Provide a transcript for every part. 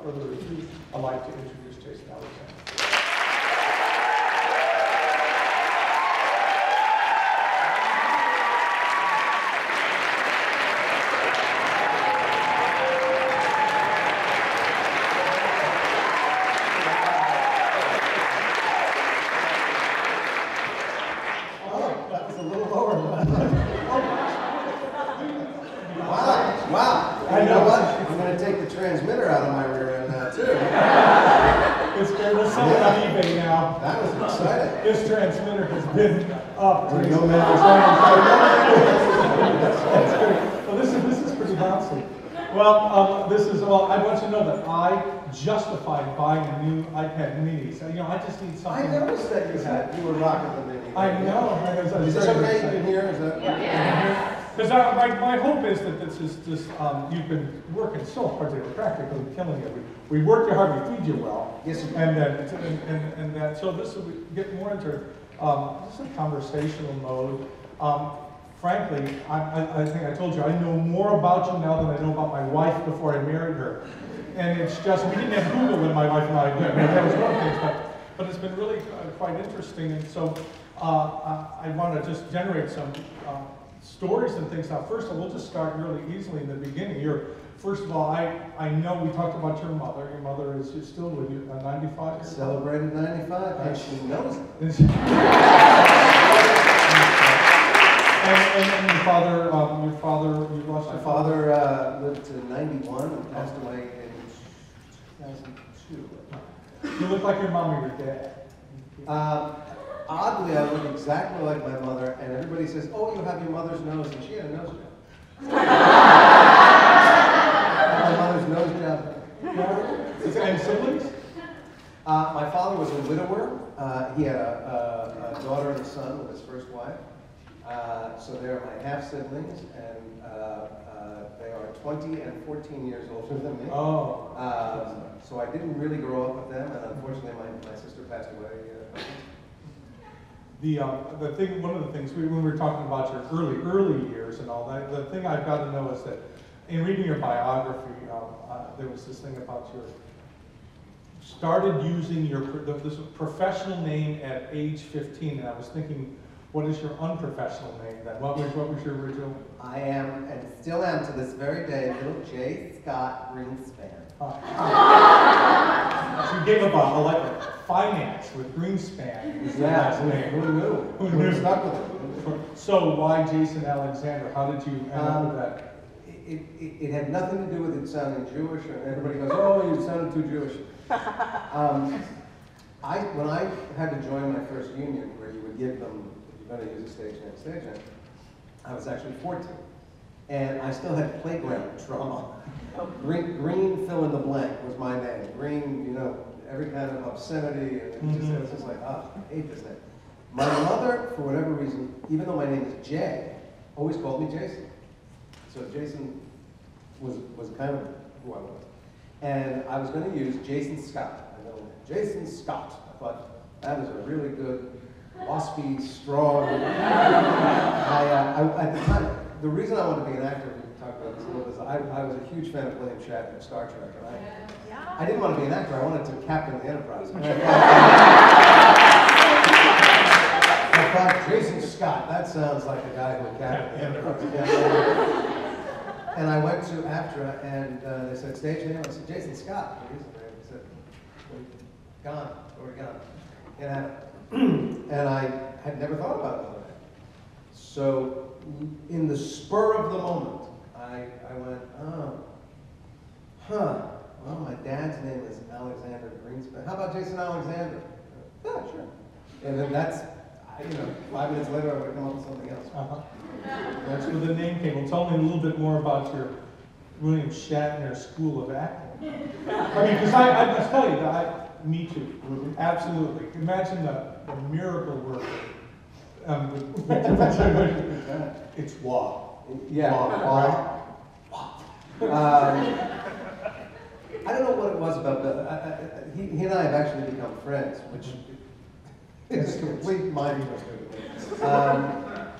further ado, I'd like to introduce Jason Alexander. Wow. You know what? I'm going to take the transmitter out of my rear end now, too. We're selling on eBay now. That was exciting. This transmitter has been up. There you go, man. That's good. Well, this is pretty bouncy. Well, I want you to know that I justified buying a new iPad mini. So, you know, I just need something. I noticed that you were rocking the mini. I know. Is this okay? You can hear? Is that? Yeah. Because my hope is that this you've been working so hard to practically killing it. We work you hard, we feed you well. Yes, sir. And that so this will get more into just a conversational mode. Frankly, I think I told you I know more about you now than I know about my wife before I married her. And it's just we didn't have Google when my wife and I did. I mean, that was one of the things, but it's been really quite interesting. And so I want to just generate some. Stories and things. Now, first of all, we'll just start really easily in the beginning. First of all, I know we talked about your mother. Your mother is still with you, 95? Celebrated 95, and she knows it. And your father, you lost My your father lived to 91 and passed away in 2002. You look like your mom or your dad. Oddly, I look exactly like my mother, and everybody says, "Oh, you have your mother's nose," and she had a nose job. My mother's nose job. And siblings? My father was a widower. He had a daughter and a son with his first wife. So they're my half siblings, and they are 20 and 14 years older than me. Oh. So I didn't really grow up with them, and unfortunately, my sister passed away. One of the things when we were talking about your early years and all that, the thing I've got to know is that in reading your biography, there was this thing about your started using this professional name at age 15, and I was thinking, what is your unprofessional name then? What was your original? I am, and still am to this very day, little J. Scott Greenspan. So you gave up a finance with Greenspan. Is the last name. Who knew? Who stuck with it? So why Jason Alexander? How did you end up with that? It had nothing to do with it sounding Jewish, and everybody goes, "Oh, you sounded too Jewish." When I had to join my first union, where you would give them, if you're going to use a stage name, I was actually 14, and I still had playground trauma. Green fill in the blank was my name. Green, you know, every kind of obscenity, and it was just like, I hate this name. My mother, for whatever reason, even though my name is Jay, always called me Jason. So Jason was kind of who I was. And I was going to use Jason Scott. I know Jason Scott. I thought that is a really good, waspy, strong. At the time, the reason I wanted to be an actor, we talked about this a little bit, is I was a huge fan of William Shatner in Star Trek. And I didn't want to be an actor. I wanted to captain the Enterprise. I thought Jason Scott. That sounds like a guy who would captain the Enterprise. And I went to AFTRA, and they said, stage name? I said, Jason Scott. They said, gone, already gone. And I had never thought about it. So, in the spur of the moment, I went, well, my dad's name is Alexander Greenspan. How about Jason Alexander? Yeah, sure. And then that's, 5 minutes later, I would have come up with something else. That's where the name came. Well, tell me a little bit more about your William Shatner School of Acting. I mean, because I must tell you, me too. Absolutely. Imagine the miracle work. It's wow. Yeah. Wow. I don't know what it was about Bill. He and I have actually become friends, which is complete mind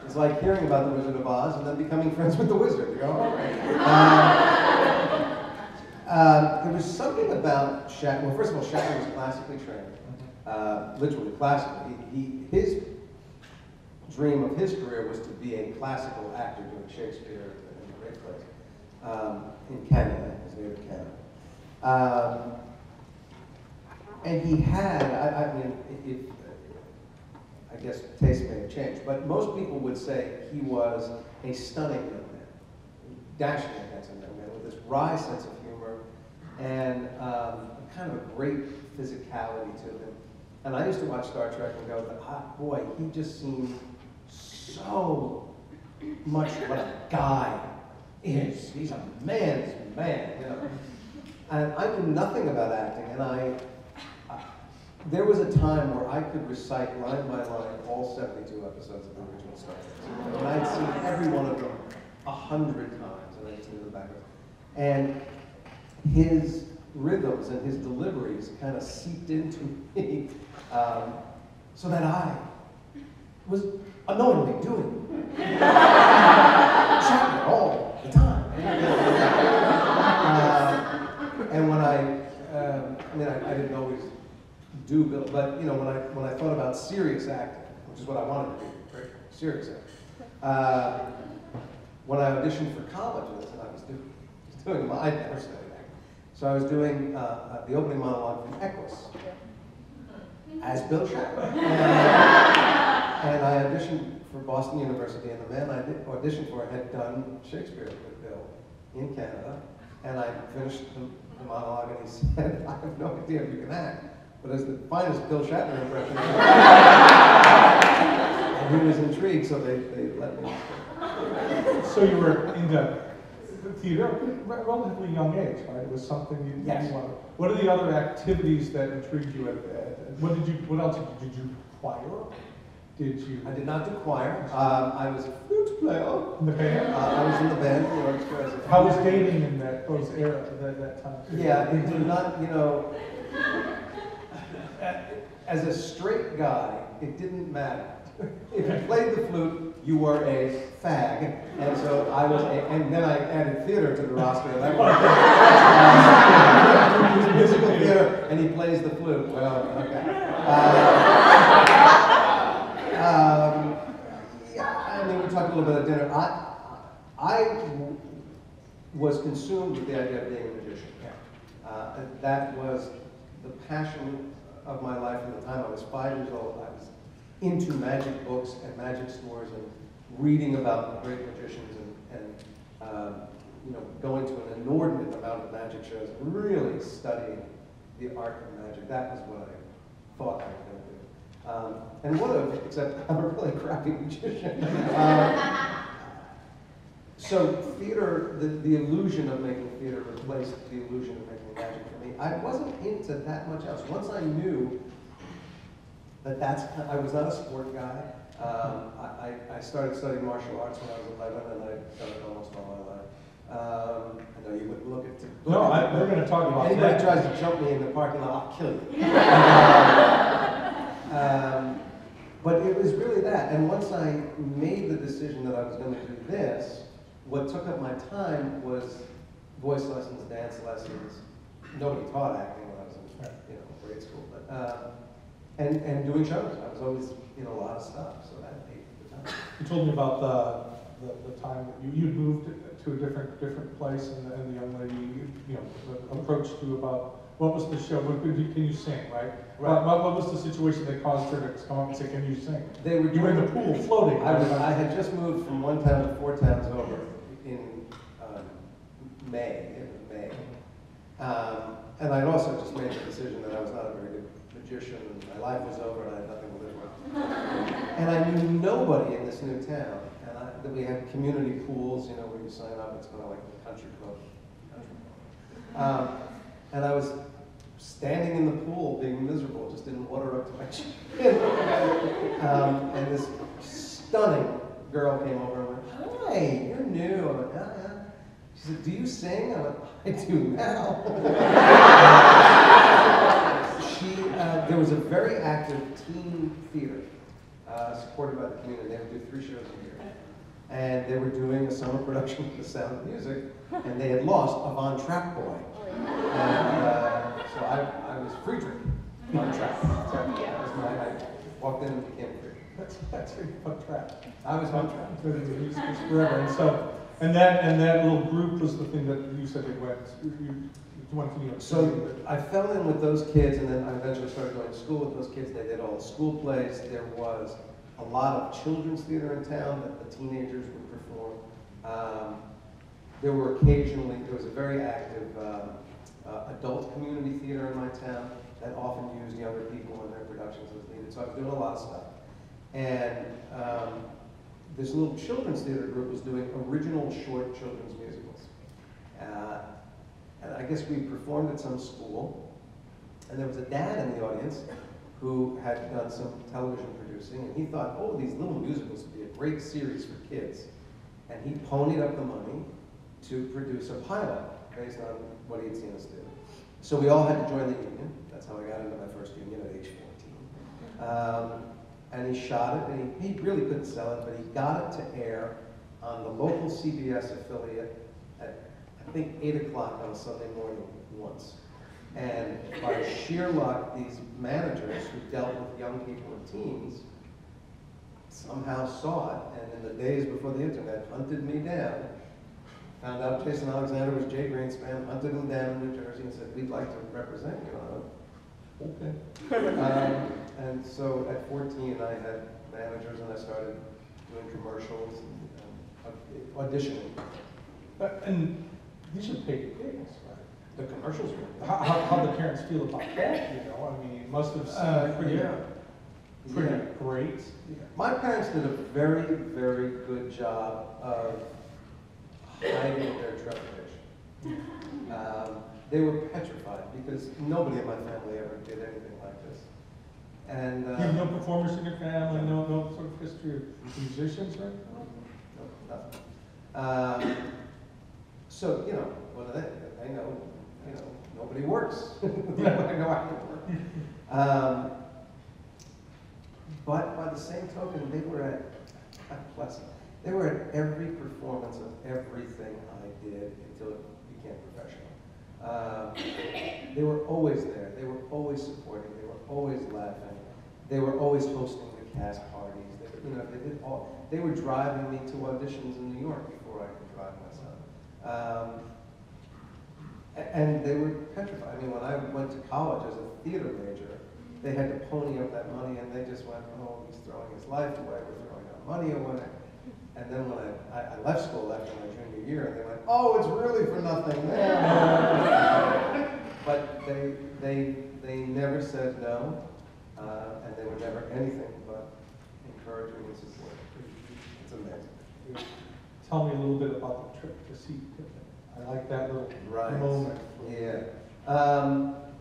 It's like hearing about the Wizard of Oz and then becoming friends with the wizard. You know? There was something about Shatner. Well, first of all, Shatner was classically trained, literally classically. His dream of his career was to be a classical actor doing Shakespeare in the great plays in Canada, his native Canada. And he had, I mean, I guess taste may have changed, but most people would say he was a stunning young man, dashing handsome young man with this wry sense of humor and kind of a great physicality to him. And I used to watch Star Trek and go, boy, he just seemed so much what a guy is. He's a man's man, you know. And I knew nothing about acting, and there was a time where I could recite line by line all 72 episodes of the original Star Trek. And I'd seen every one of them 100 times, and I just knew the background. And his rhythms and his deliveries kind of seeped into me, so that I was unknowingly doing Shatner all the time. And when I didn't always do Bill, but you know, when I thought about serious acting, which is what I wanted to do, right? Serious acting. When I auditioned for colleges, and I was doing I'd never studied acting, so I was doing the opening monologue from Equus as Bill Shatner, and I auditioned for Boston University, and the man I auditioned for had done Shakespeare with Bill in Canada, and I finished the monologue, and he said, "I have no idea if you can act, but as the finest Bill Shatner impression." And he was intrigued, so they let me. So you were into theater at a relatively young age, right? It was something you wanted. What are the other activities that intrigued you? What else did you choir? I did not do choir. I was a flute player. In the band? I was in the band, the orchestra. How was dating in that time? Yeah, it did not, you know, as a straight guy, it didn't matter. If you played the flute, you were a fag, and so I was and then I added theater to the roster, and that was musical theater, and he plays the flute. Well, okay. Yeah, I mean, we talked a little bit at dinner. I was consumed with the idea of being a magician. That was the passion of my life from the time I was 5 years old. I was into magic books and magic stores and reading about the great magicians and you know, going to an inordinate amount of magic shows and really studying the art of magic. That was what I thought I was going to do. And would have, except I'm a really crappy magician. So theater, the illusion of making theater replaced the illusion of making magic for me. I wasn't into that much else. Once I knew that I was not a sport guy. I started studying martial arts when I was 11, and I've done it almost all my life. I know you wouldn't look at it. No, we're going to talk about anybody that. Anybody tries to jump me in the parking lot, I'll kill you. But it was really that. And once I made the decision that I was going to do this, what took up my time was voice lessons, dance lessons. Nobody taught acting when I was in grade school, but and doing shows. I was always in a lot of stuff, so that paid for the time. You told me about the time that you moved to a different place, and the young lady approached you about what was the show. Can you sing? Right. What was the situation that caused her to come up and say, "Can you sing?" You were in the pool floating. I had just moved from one town to 4 towns over in May. And I'd also just made the decision that I was not a very good magician, and my life was over, and I had nothing to live with. And I knew nobody in this new town, and that we had community pools, where you sign up. It's kind of like the country club. And I was standing in the pool, being miserable, just in water up to my chin. And this stunning girl came over and went, "Hi, you're new." I went, "Yeah, yeah." She said, "Do you sing?" I went, "I do now." There was a very active teen theater supported by the community. They would do 3 shows a year. And they were doing a summer production of The Sound of Music, and they had lost Yvonne Trapboy. And so I was Friedrich on track. That was I walked in and became Friedrich. That's very fun track. I was on track. It's been in use forever. And so, and that little group was the thing that you said they went. You went to New York City. So I fell in with those kids, and then I eventually started going to school with those kids. They did all the school plays. There was a lot of children's theater in town that the teenagers would perform. There was a very active adult community theater in my town that often used younger people in their productions as needed. So I was doing a lot of stuff. And this little children's theater group was doing original short children's musicals. And I guess we performed at some school, and there was a dad in the audience who had done some television producing, and he thought, oh, these little musicals would be a great series for kids. And he ponied up the money to produce a pilot based on what he had seen us do. So we all had to join the union. That's how I got into my first union at age 14. And he shot it, and he really couldn't sell it, but he got it to air on the local CBS affiliate at, I think, 8 o'clock on a Sunday morning once. And by sheer luck, these managers who dealt with young people and teens somehow saw it, and in the days before the internet, hunted me down. Found out Jason Alexander was Jay Greenspan, hunted him down in New Jersey and said, we'd like to represent you on it. Okay. And so at 14, I had managers, and I started doing commercials and auditioning. And these are paid gigs, right? The commercials were. How the parents feel about that, you know? I mean, it must have seemed pretty great. My parents did a very, very good job of hiding their trepidation. They were petrified because nobody in my family ever did anything like this. And You have no performers in your family, no sort of history of musicians, right? No, nothing. So, you know, what do they? They know, you know, nobody works. I know I can work. But by the same token, they were at, God bless them, they were at every performance of everything I did until it became professional. They were always there. They were always supporting. They were always laughing. They were always hosting the cast parties. They, you know, they did all. They were driving me to auditions in New York before I could drive myself. And they were petrified. I mean, when I went to college as a theater major, they had to pony up that money, and they just went, oh, he's throwing his life away. We're throwing our money away. And then when I left school after my junior year, and they went, oh, it's really for nothing. But they never said no, and they were never anything but encouraging and support. It's amazing. Tell me a little bit about the trip to see Pippin. I like that little moment. Yeah.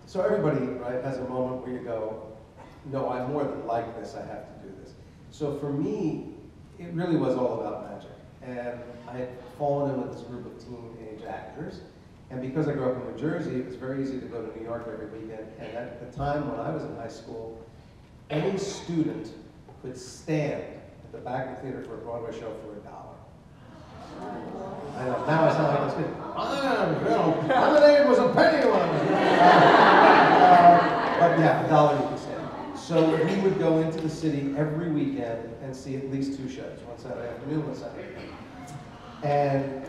So everybody, right, has a moment where you go, no, I'm more than like this, I have to do this. So for me, it really was all about magic. And I had fallen in with this group of teenage actors. And because I grew up in New Jersey, it was very easy to go to New York every weekend. And at the time when I was in high school, any student could stand at the back of the theater for a Broadway show for $1. I know, now I sound like this kid. My name was a penny one. But yeah, $1 you could stand. So we would go into the city every weekend and see at least 2 shows, one Saturday afternoon, one Saturday evening. And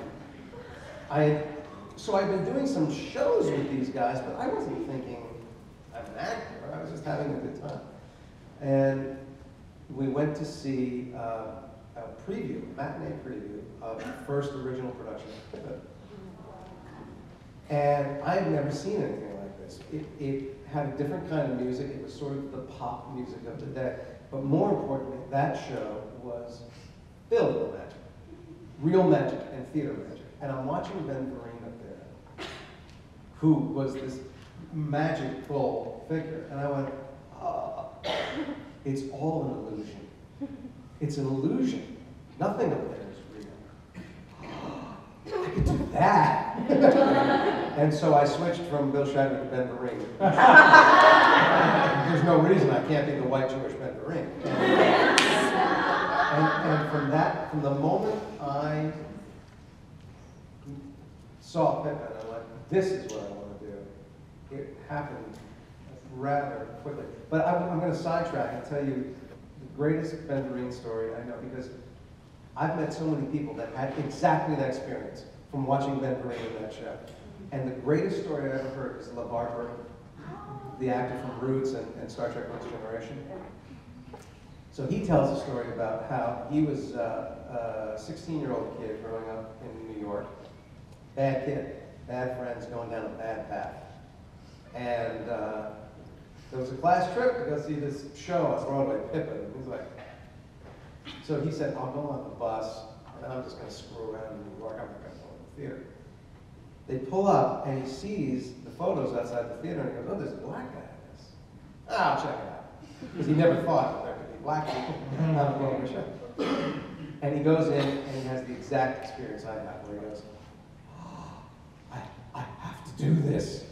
so I'd been doing some shows with these guys, but I wasn't thinking I'm an actor. I was just having a good time. And we went to see a matinee preview of the first original production of Pippin. And I had never seen anything like this. It had a different kind of music. It was sort of the pop music of the day. But more importantly, that show was filled with magic. Real magic and theater magic. And I'm watching Ben Vereen up there, who was this magical figure. And I went, oh, it's all an illusion. It's an illusion. Nothing up there is real. I could do that. And so I switched from Bill Shatner to Ben Vereen. There's no reason I can't be the white Jewish Ben Vereen. And from the moment I saw Pippin, I went, this is what I want to it happened rather quickly. But I'm going to sidetrack and tell you the greatest Ben Vereen story I know, because I've met so many people that had exactly that experience from watching Ben Vereen in that show. And the greatest story I ever heard is LeVar Burton, the actor from Roots and Star Trek Next Generation. So he tells a story about how he was a 16-year-old kid growing up in New York, bad kid, bad friends, going down a bad path. And there was a class trip to go see this show on Broadway, Pippin. And he's like, so he said, I'll go on the bus, and I'm just going to screw around in New York. I'm not going to go to the theater. They pull up, and he sees the photos outside the theater, and he goes, oh, there's a black guy in this. I'll check it out. Because he never thought that there could be black people on a Broadway show. And he goes in, and he has the exact experience I had, where he goes, oh, I have to do this.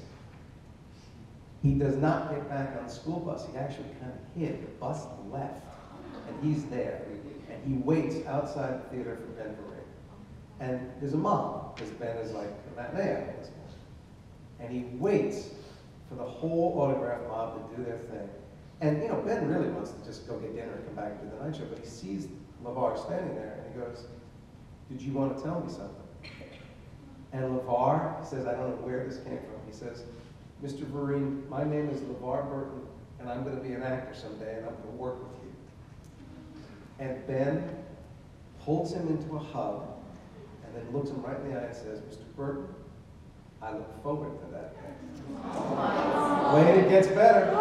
He does not get back on the school bus. He actually kind of hid. The bus left, and he's there. And he waits outside the theater for Ben Vereen. And there's a mom, because Ben is like a matinee at this point. And he waits for the whole autograph mob to do their thing. And, you know, Ben really wants to just go get dinner and come back and do the night show, but he sees LeVar standing there, and he goes, did you want to tell me something? And LeVar says, I don't know where this came from. He says, Mr. Vereen, my name is LeVar Burton, and I'm going to be an actor someday, and I'm going to work with you. And Ben pulls him into a hug, and then looks him right in the eye and says, Mr. Burton, I look forward to that day. Wait, it gets better.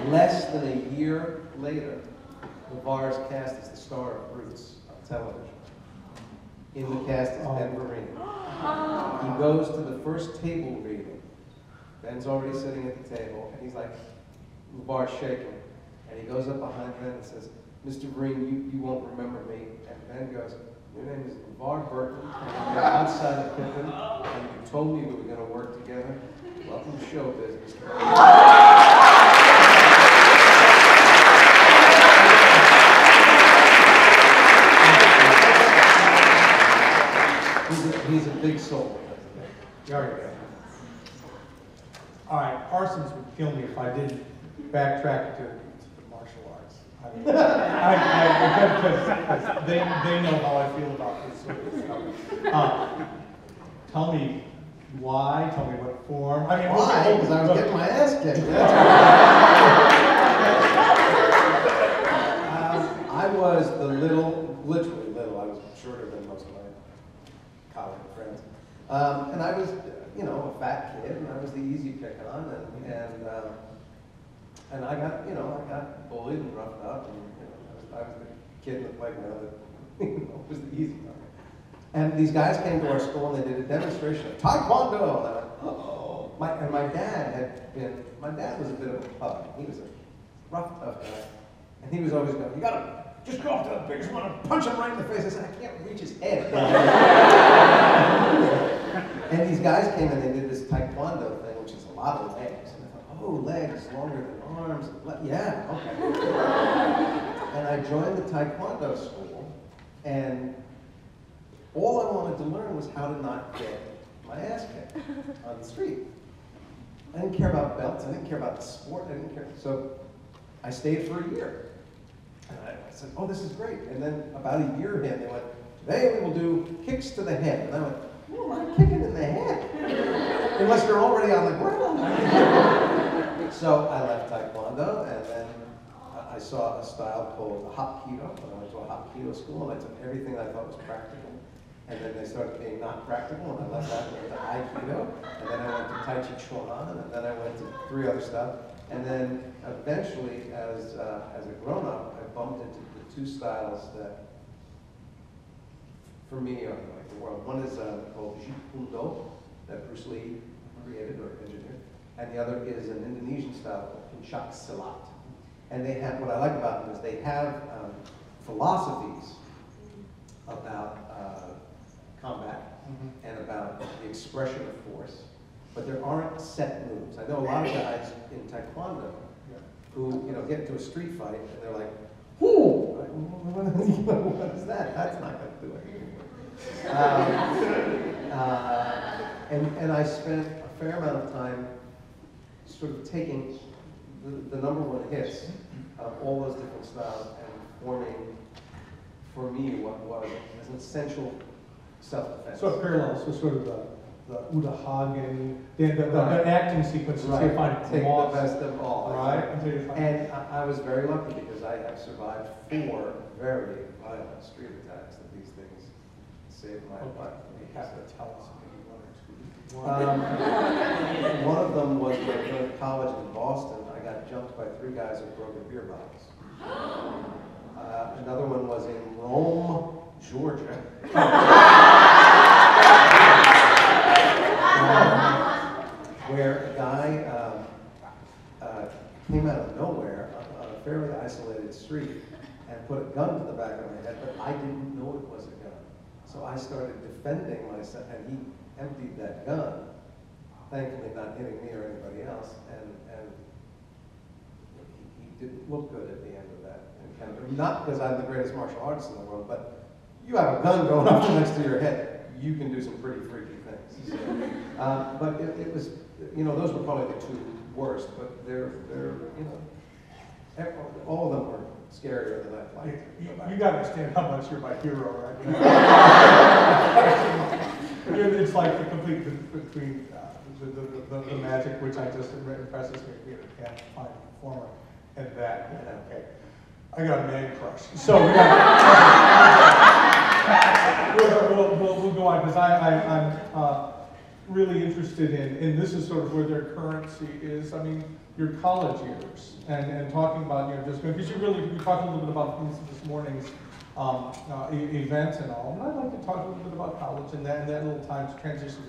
Less than a year later, LeVar is cast as the star of Roots on television. In the cast is Ben Vereen. He goes to the first table reading. Ben's already sitting at the table, and he's like, LeVar's shaking. And he goes up behind Ben and says, Mr. Vereen, you won't remember me. And Ben goes, your name is LeVar Burton, and you're outside of Pippin, and you told me we were going to work together. Welcome to show business. He's a big soul. There you go. All right, Parsons would kill me if I didn't backtrack to the martial arts. I mean, because they know how I feel about this sort of stuff. Tell me why, tell me what form. I mean, why? Because I was getting my ass kicked. I was the literally little, I was shorter than most of my college friends. And I was, you know, a fat kid, and I was the easy pick on, and I got, you know, I got bullied and roughed up, and you know, I was the kid in the playground that, you know, was the easy one. And these guys came to our school and they did a demonstration of Taekwondo, and I went, oh. My dad was a bit of a pug. He was a rough, tough guy, and he was always going, you gotta just go up to the biggest one and punch him right in the face. I said, I can't reach his head. And these guys came and they did this Taekwondo thing, which is a lot of legs. And I thought, oh, legs longer than arms. Yeah, okay. And I joined the Taekwondo school, and all I wanted to learn was how to not get my ass kicked on the street. I didn't care about belts. I didn't care about the sport. I didn't care. So I stayed for a year. And I said, oh, this is great. And then about a year in, they went, today we will do kicks to the head. And I went, oh, I'm kicking in the head. Unless you're already on the ground. So I left Taekwondo, and then I saw a style called Hapkido. I went to a Hapkido school, and I took everything I thought was practical. And then they started being not practical, and I left that and went to Aikido, and then I went to Tai Chi Chuan, and then I went to 3 other stuff. And then eventually, as a grown-up, I bumped into the 2 styles that, for me, are like the world. One is called Jeet Kune Do, that Bruce Lee created or engineered, and the other is an Indonesian style called Pencak Silat. And they have, what I like about them is they have philosophies about combat and about the expression of force, but there aren't set moves. I know a lot of guys in Taekwondo who, you know, get into a street fight and they're like, "Whoo! What is that? That's not going to do anything." And I spent a fair amount of time sort of taking the number one hits of all those different styles and forming, for me, what was an essential self-defense. So it parallels with sort of the Uta Hagen, the acting sequences, Right. you find Take lost, the best of all. right? Until you find And I was very lucky because I have survived 4 very violent street attacks that these things saved my life. you have to tell us maybe one or two. One of them was when I went to college in Boston. I got jumped by 3 guys with broken beer bottles. Another one was in Rome, Georgia. Where a guy came out of nowhere on a fairly isolated street and put a gun to the back of my head, but I didn't know it was a gun. So I started defending myself, and he emptied that gun, thankfully not hitting me or anybody else, and he didn't look good at the end of that encounter. Not because I'm the greatest martial artist in the world, but you have a gun going off next to your head, you can do some pretty freaky things. So, but it was, you know, those were probably the 2 worst, but they're you know, all of them were scarier than I'd like. You got to understand how much you're my hero, right? It's like the complete difference between the magic, which I just impresses me being a fine performer, and that. Okay, I got a man crush, so we got. We'll go on because I'm really interested in, and this is sort of where their currency is. I mean, your college years and talking about, you know, just because we talked a little bit about this morning's events and all, and I'd like to talk a little bit about college and that little time transition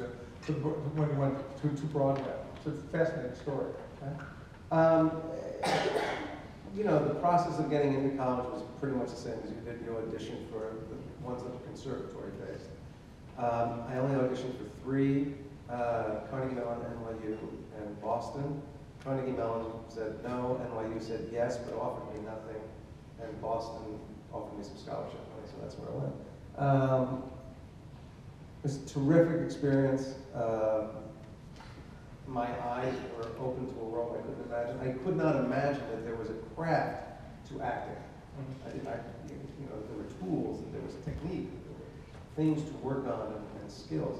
to when you went to Broadway. It's a fascinating story. Okay? You know, the process of getting into college was pretty much the same as you did your audition for the ones that were conservatory based. I only auditioned for 3, Carnegie Mellon, NYU, and Boston. Carnegie Mellon said no, NYU said yes, but offered me nothing, and Boston offered me some scholarship money, so that's where I went. It was a terrific experience. My eyes were open to a world I couldn't imagine. I could not imagine that there was a craft to acting. You know, there were tools, and there was technique, and there were things to work on and skills.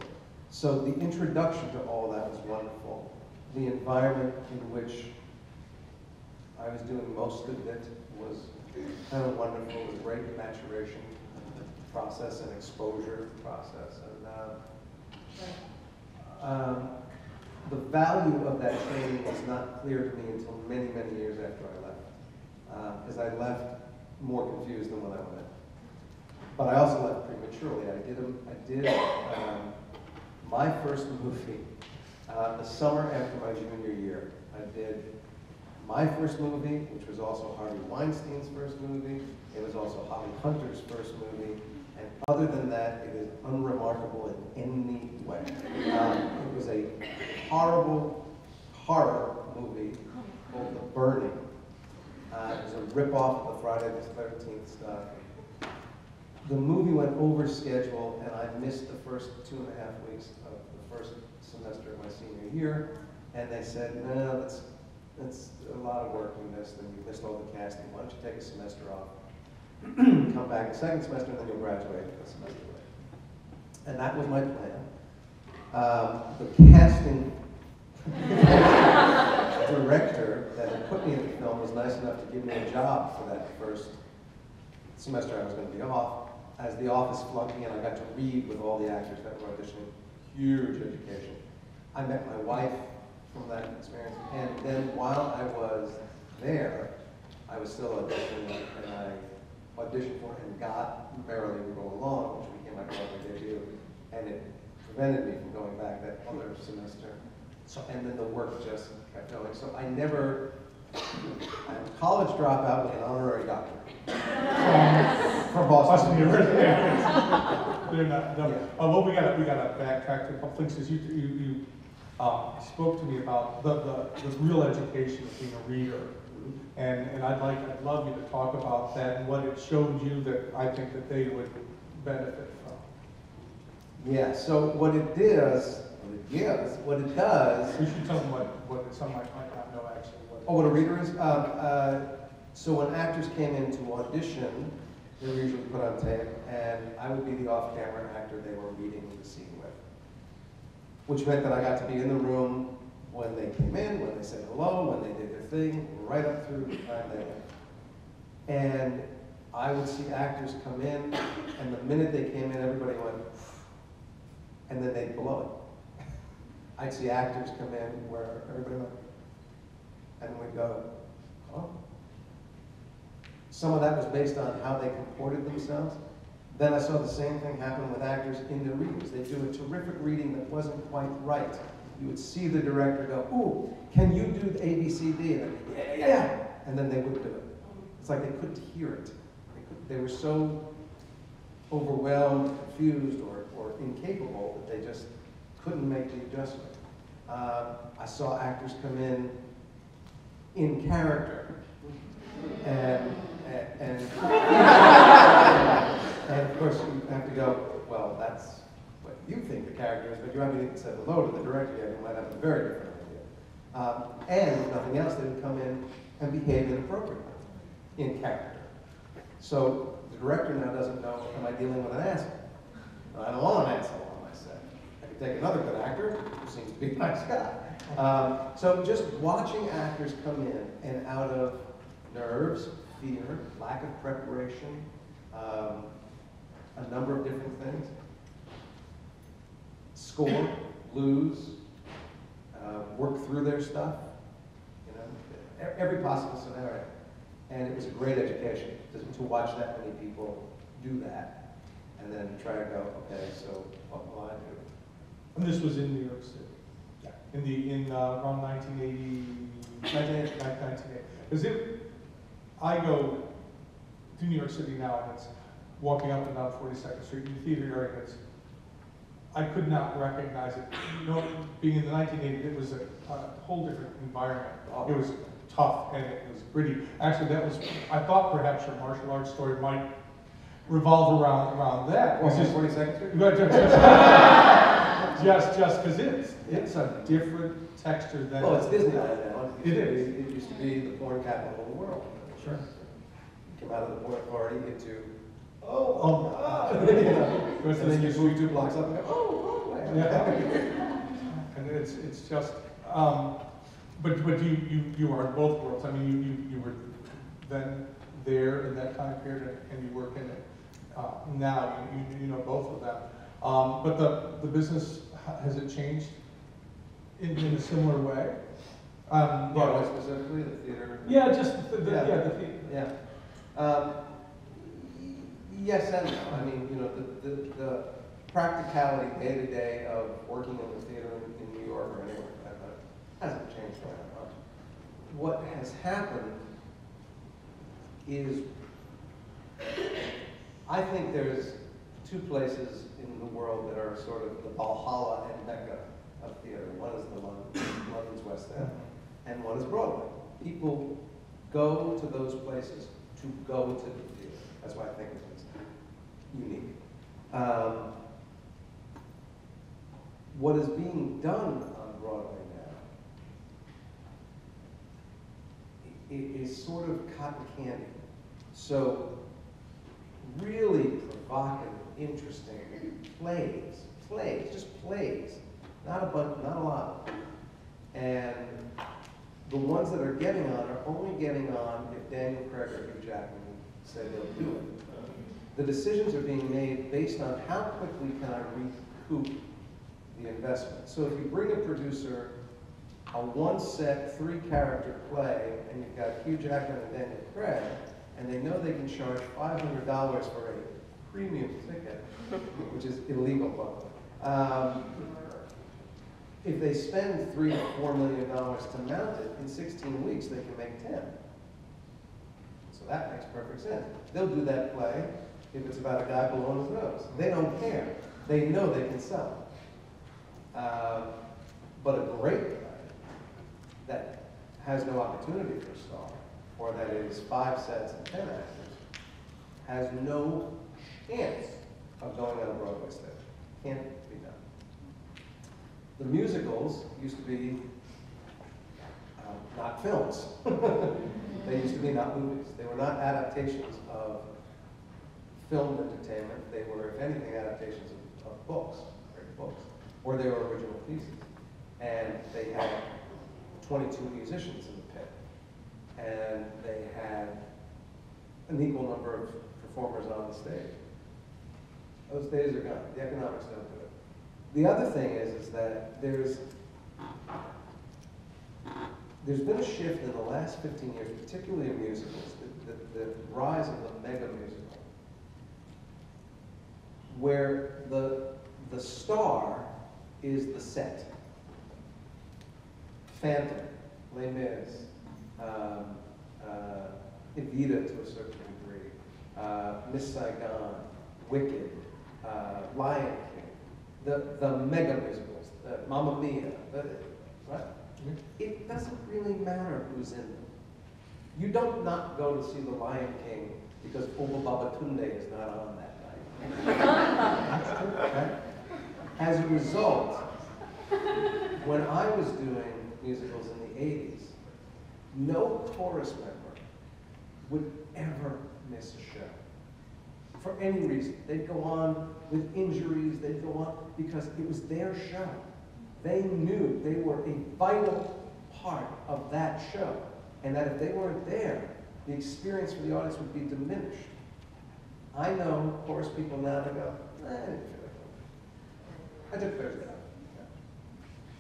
So the introduction to all that was wonderful. The environment in which I was doing most of it was kind of wonderful. It was a great maturation process and exposure process. And the value of that training was not clear to me until many, many years after I left. Because I left more confused than when I went. But I also left prematurely. I did my first movie the summer after my junior year. I did my first movie, which was also Harvey Weinstein's first movie. It was also Holly Hunter's first movie. And other than that, it is unremarkable in any way. It was a horrible horror movie called The Burning. It was a rip-off of the Friday the 13th stuff. The movie went over schedule, and I missed the first 2.5 weeks of the first semester of my senior year. And they said, no, that's a lot of work you missed, and you missed all the casting. Why don't you take a semester off? Come back the second semester, and then you'll graduate a semester later. And that was my plan. The casting director that had put me in the film was nice enough to give me a job for that first semester I was going to be off as the office flunky, and I got to read with all the actors that were auditioning. Huge education. I met my wife from that experience, and then while I was there, I was still auditioning, and I auditioned for and got Merrily We Roll Along, which became my Broadway debut, and it prevented me from going back that other semester. So, and then the work just kept going. So I'm a college dropout with an honorary doctorate from Boston University. They're not. No. Yeah. Well, we got to backtrack to a couple things. Because you spoke to me about the real education of being a reader, and I'd love you to talk about that and what it showed you that I think that they would benefit from. Yeah. So what it does, What it does. We should tell them what some might not know actually what. Oh, what a reader is? So when actors came in to audition, they were usually put on tape, and I would be the off-camera actor they were reading the scene with. Which meant that I got to be in the room when they came in, when they said hello, when they did their thing, right up through the time they left. And I would see actors come in, and the minute they came in, everybody went, and then they'd blow it. I'd see actors come in where everybody went, and we'd go, oh. Some of that was based on how they comported themselves. Then I saw the same thing happen with actors in their readings. They'd do a terrific reading that wasn't quite right. You would see the director go, ooh, can you do the A, B, C, D? And they'd, yeah. And then they wouldn't do it. It's like they couldn't hear it. They were so overwhelmed, confused, or incapable that they just couldn't make the adjustment. I saw actors come in character, and of course you have to go, well, that's what you think the character is, but you haven't even said hello to the director yet. You might have a very different idea. And if nothing else, they would come in and behave inappropriately in character. So the director now doesn't know, am I dealing with an asshole? I don't want an asshole on my set. I could take another good actor who seems to be a nice guy. So just watching actors come in and out of nerves, fear, lack of preparation, a number of different things. Score, lose, work through their stuff, you know, every possible scenario. And it was a great education to watch that many people do that, and then try to go, okay, so what will I do? And this was in New York City. Yeah. In around 1980. Because I go to New York City now, and it's walking up and down 42nd Street in the theater area. I could not recognize it. You know, being in the 1980s, it was a whole different environment. It was tough and it was gritty. Actually, I thought perhaps your martial arts story might revolve around that. Was this 42nd Street? Just because it's a different texture than. Well, it's Disneyland now. It used to be the porn capital of the world. Sure. Came out of the porn authority into, you know, It's and then you move 2 blocks up and go, oh. Yeah. And it's just, but you are in both worlds. I mean, you were then there in that time period, and you work in it now. You know both of them. But the business, has it changed in a similar way? Broadway specifically, the theater. Yeah, just the theater. Yeah. Yes and no. I mean, you know, the practicality day to day of working in the theater in New York or anywhere for that matter hasn't changed very much. What has happened is, I think there's 2 places in the world that are sort of the Valhalla and Mecca of theater. One is London's West End, and one is Broadway. People go to those places to go to the theater. That's why I think it's unique. What is being done on Broadway now is sort of cotton candy. So really provocative, interesting plays, just plays, not a bunch, not a lot. And the ones that are getting on are only getting on if Daniel Craig or Hugh Jackman said they'll do it. The decisions are being made based on how quickly can I recoup the investment. So if you bring a producer a 1-set, 3-character play, and you've got Hugh Jackman and Daniel Craig, and they know they can charge $500 for a premium ticket, which is illegal, by the way. If they spend $3 to $4 million to mount it, in 16 weeks they can make 10. So that makes perfect sense. They'll do that play if it's about a guy blowing his nose. They don't care. They know they can sell it. But a great play that has no opportunity for a star, or that is 5 sets and 10 actors, has no chance of going on a Broadway stage. Can't be done. The musicals used to be not films. They used to be not movies. They were not adaptations of film entertainment. They were, if anything, adaptations of books, great books, or they were original pieces. And they had 22 musicians in the pit, and they had an equal number of performers on the stage. Those days are gone. The economics don't do it. The other thing is that there's been a shift in the last 15 years, particularly in musicals, the rise of the mega musical, where the star is the set. Phantom, Les Mis, Evita to a certain degree, Miss Saigon, Wicked, Lion King, the mega musicals, Mamma Mia, right? It doesn't really matter who's in them. You don't not go to see The Lion King because Oba Babatunde is not on that night. Okay? As a result, when I was doing musicals in the 80s, no chorus member would ever miss a show. For any reason. They'd go on with injuries, they'd go on because it was their show. They knew they were a vital part of that show, and that if they weren't there, the experience for the audience would be diminished. I know chorus people now that go, I didn't feel like it. I took Thursday off.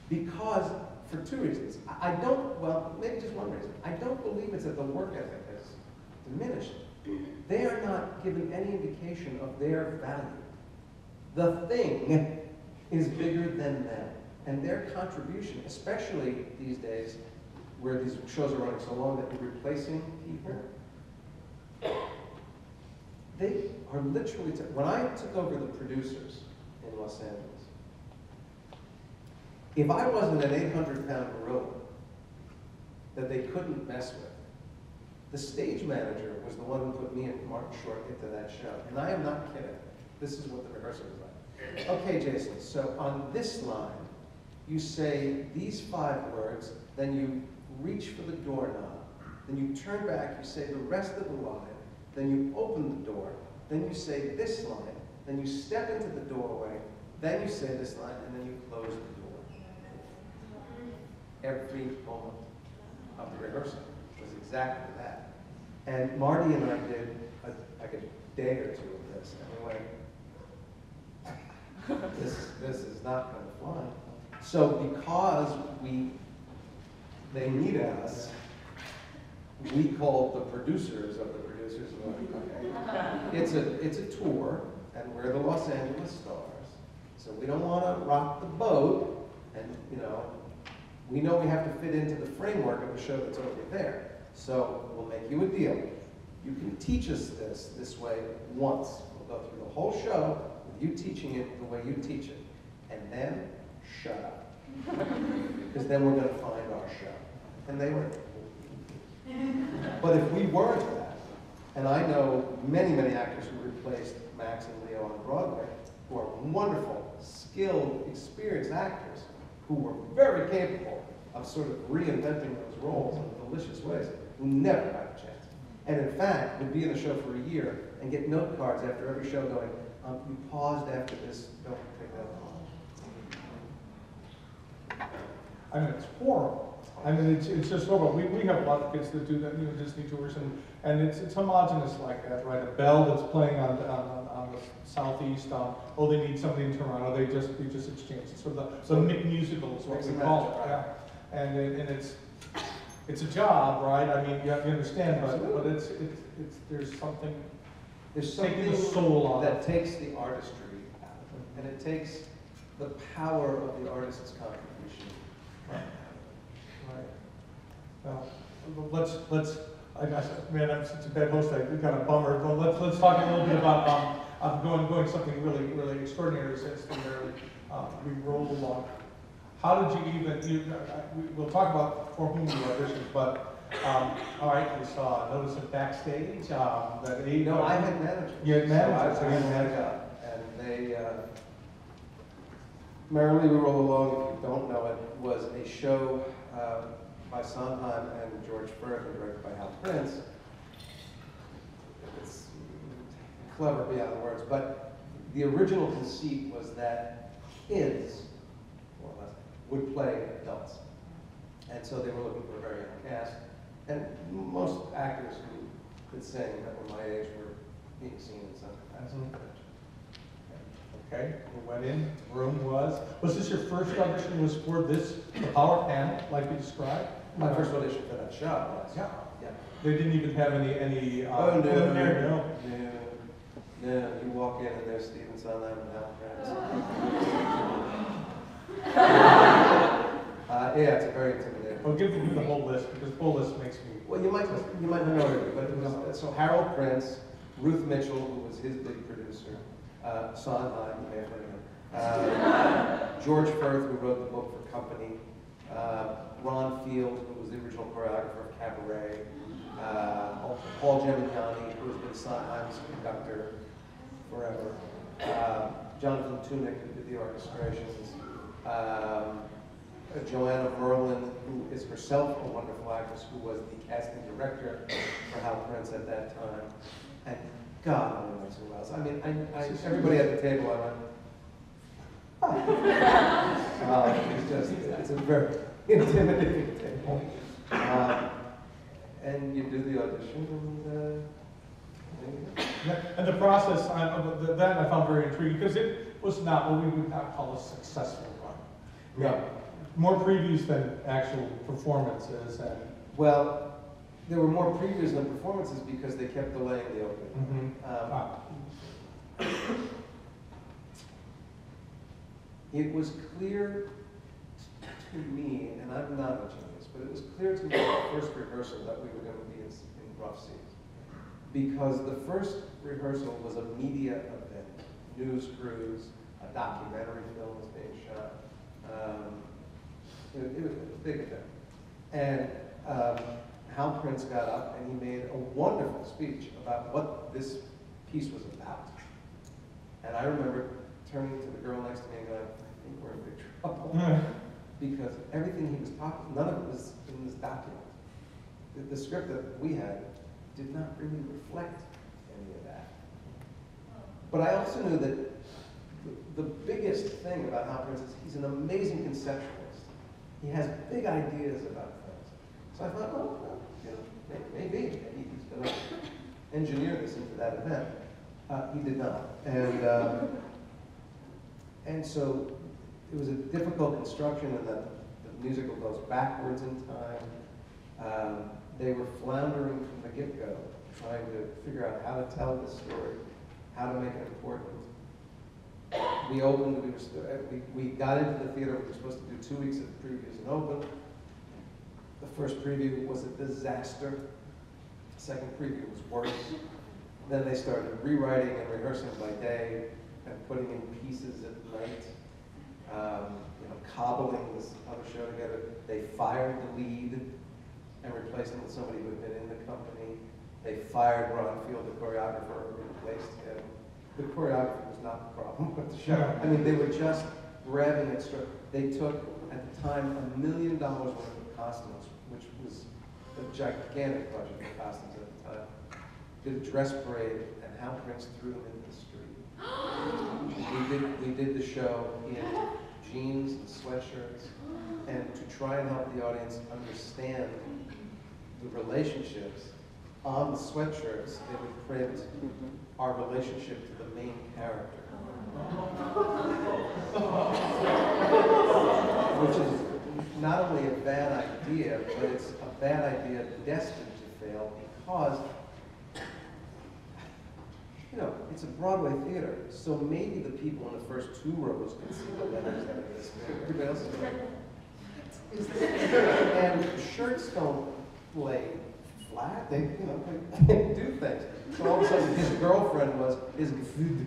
Because, for two reasons. I don't, well, maybe just one reason. I don't believe it's that the work ethic has diminished. They are not given any indication of their value. The thing is bigger than them. And their contribution, especially these days, where these shows are running so long that you're replacing people, they are literally, when I took over the producers in Los Angeles, if I wasn't an 800-pound gorilla that they couldn't mess with, the stage manager was the one who put me and Martin Short into that show. And I am not kidding. This is what the rehearsal was like. Okay, Jason, so on this line, you say these 5 words, then you reach for the doorknob, then you turn back, you say the rest of the line, then you open the door, then you say this line, then you step into the doorway, then you say this line, and then you close the door. Every moment of the rehearsal was exactly that. And Marty and I did like a day or two of this, and we went, this is not going to fly. So because they needed us, we called the producers of the producers. It's a tour, and we're the Los Angeles stars. So we don't want to rock the boat, and we know we have to fit into the framework of the show that's over there. So we'll make you a deal. You can teach us this way once. We'll go through the whole show with you teaching it the way you teach it, and then shut up. Because then we're going to find our show. And they were. But if we weren't that, and I know many, many actors who replaced Max and Leo on Broadway, who are wonderful, skilled, experienced actors, who were very capable of sort of reinventing those roles in delicious ways, who never had a chance. And in fact, would be in the show for a year and get note cards after every show going, you paused after this, don't take that on. I mean, it's horrible. I mean, it's just horrible. We have a lot of kids that do that, Disney tours, and it's homogenous like that, right? A Belle that's playing on the southeast. Oh, they need somebody in Toronto. They just exchange. It's sort of the musical is what we call it. Yeah. And it's a job, right? I mean, you have to understand, but it's there's something taking the soul that takes the artistry out of it, and it takes the power of the artist's contribution. Right. Well, let's. I guess, man, I'm such a bad host. I got a bummer. But let's talk a little bit about going something really extraordinary since we rolled along. How did you even? We'll talk about for whom you auditioned, but all right, we saw. Notice it backstage. That no, I had managers. You had managers. So I had managers, and they. Merrily We Roll Along, if you don't know it, was a show by Sondheim and George Firth and directed by Hal Prince. It's clever beyond words, but the original conceit was that kids, more or less, would play adults. And so they were looking for a very young cast. And most actors who could sing that were my age were being seen in some capacity. Okay, we went in, the room was this your first audition was for this, the power panel, like you described? My first audition for that show, yes. Yeah. Yeah. They didn't even have any Oh, no, preliminary, no. You walk in and there's Stephen Sondheim and Hal Prince. Yeah, it's very intimidating. Well, give me the whole list, because the whole list makes me... Well, you might not know it, but it was, so Harold Prince, Ruth Mitchell, who was his big producer, Sondheim, you may have heard of him, George Firth, who wrote the book for Company, Ron Field, who was the original choreographer of Cabaret, Paul Giamatti, who has been Sondheim's conductor forever, Jonathan Tunick, who did the orchestrations, Joanna Merlin, who is herself a wonderful actress, who was the casting director for Hal Prince at that time. And God, I don't know who else. I mean, everybody at the table, I went, it's a very intimidating table. And you do the audition, And the process, that I found very intriguing, because it was not what we would not call a successful run. No. More previews than actual performances, and... Well, there were more previews than performances because they kept delaying the opening. It was clear to me, and I'm not a genius, but it was clear to me at the first rehearsal that we were going to be in rough seas. Because the first rehearsal was a media event, news crews, a documentary film was being shot. It was a big event. And Hal Prince got up and he made a wonderful speech about what this piece was about. And I remember turning to the girl next to me and going, I think we're in big trouble. Because everything he was talking, none of it was in this document. The script that we had did not really reflect any of that. But I also knew that the biggest thing about Hal Prince is he's an amazing conceptualist. He has big ideas about things. So I thought, well, maybe he's going to engineer this into that event. He did not. And so it was a difficult construction in that the musical goes backwards in time. They were floundering from the get-go, trying to figure out how to tell this story, how to make it important. We opened, we got into the theater, we were supposed to do 2 weeks of previews and open. The first preview was a disaster. The second preview was worse. Then they started rewriting and rehearsing by day and putting in pieces at night, cobbling this other show together. They fired the lead and replaced him with somebody who had been in the company. They fired Ron Field, the choreographer, and replaced him. The choreography was not the problem with the show. I mean, they were just grabbing at straws. They took, at the time, $1 million worth of costumes, which was a gigantic budget for costumes at the time. Did a dress parade, and Hal Prince threw them into the street. We did the show in jeans and sweatshirts, and to try and help the audience understand the relationships, on the sweatshirts, they would print our relationship to the main character. Which is not only a bad idea, but it's a bad idea destined to fail because, it's a Broadway theater, so maybe the people in the first 2 rows can see the letters that are this big. Everybody else is going, what is this? And shirts don't lay flat, they do things. So all of a sudden his girlfriend was his gefühl.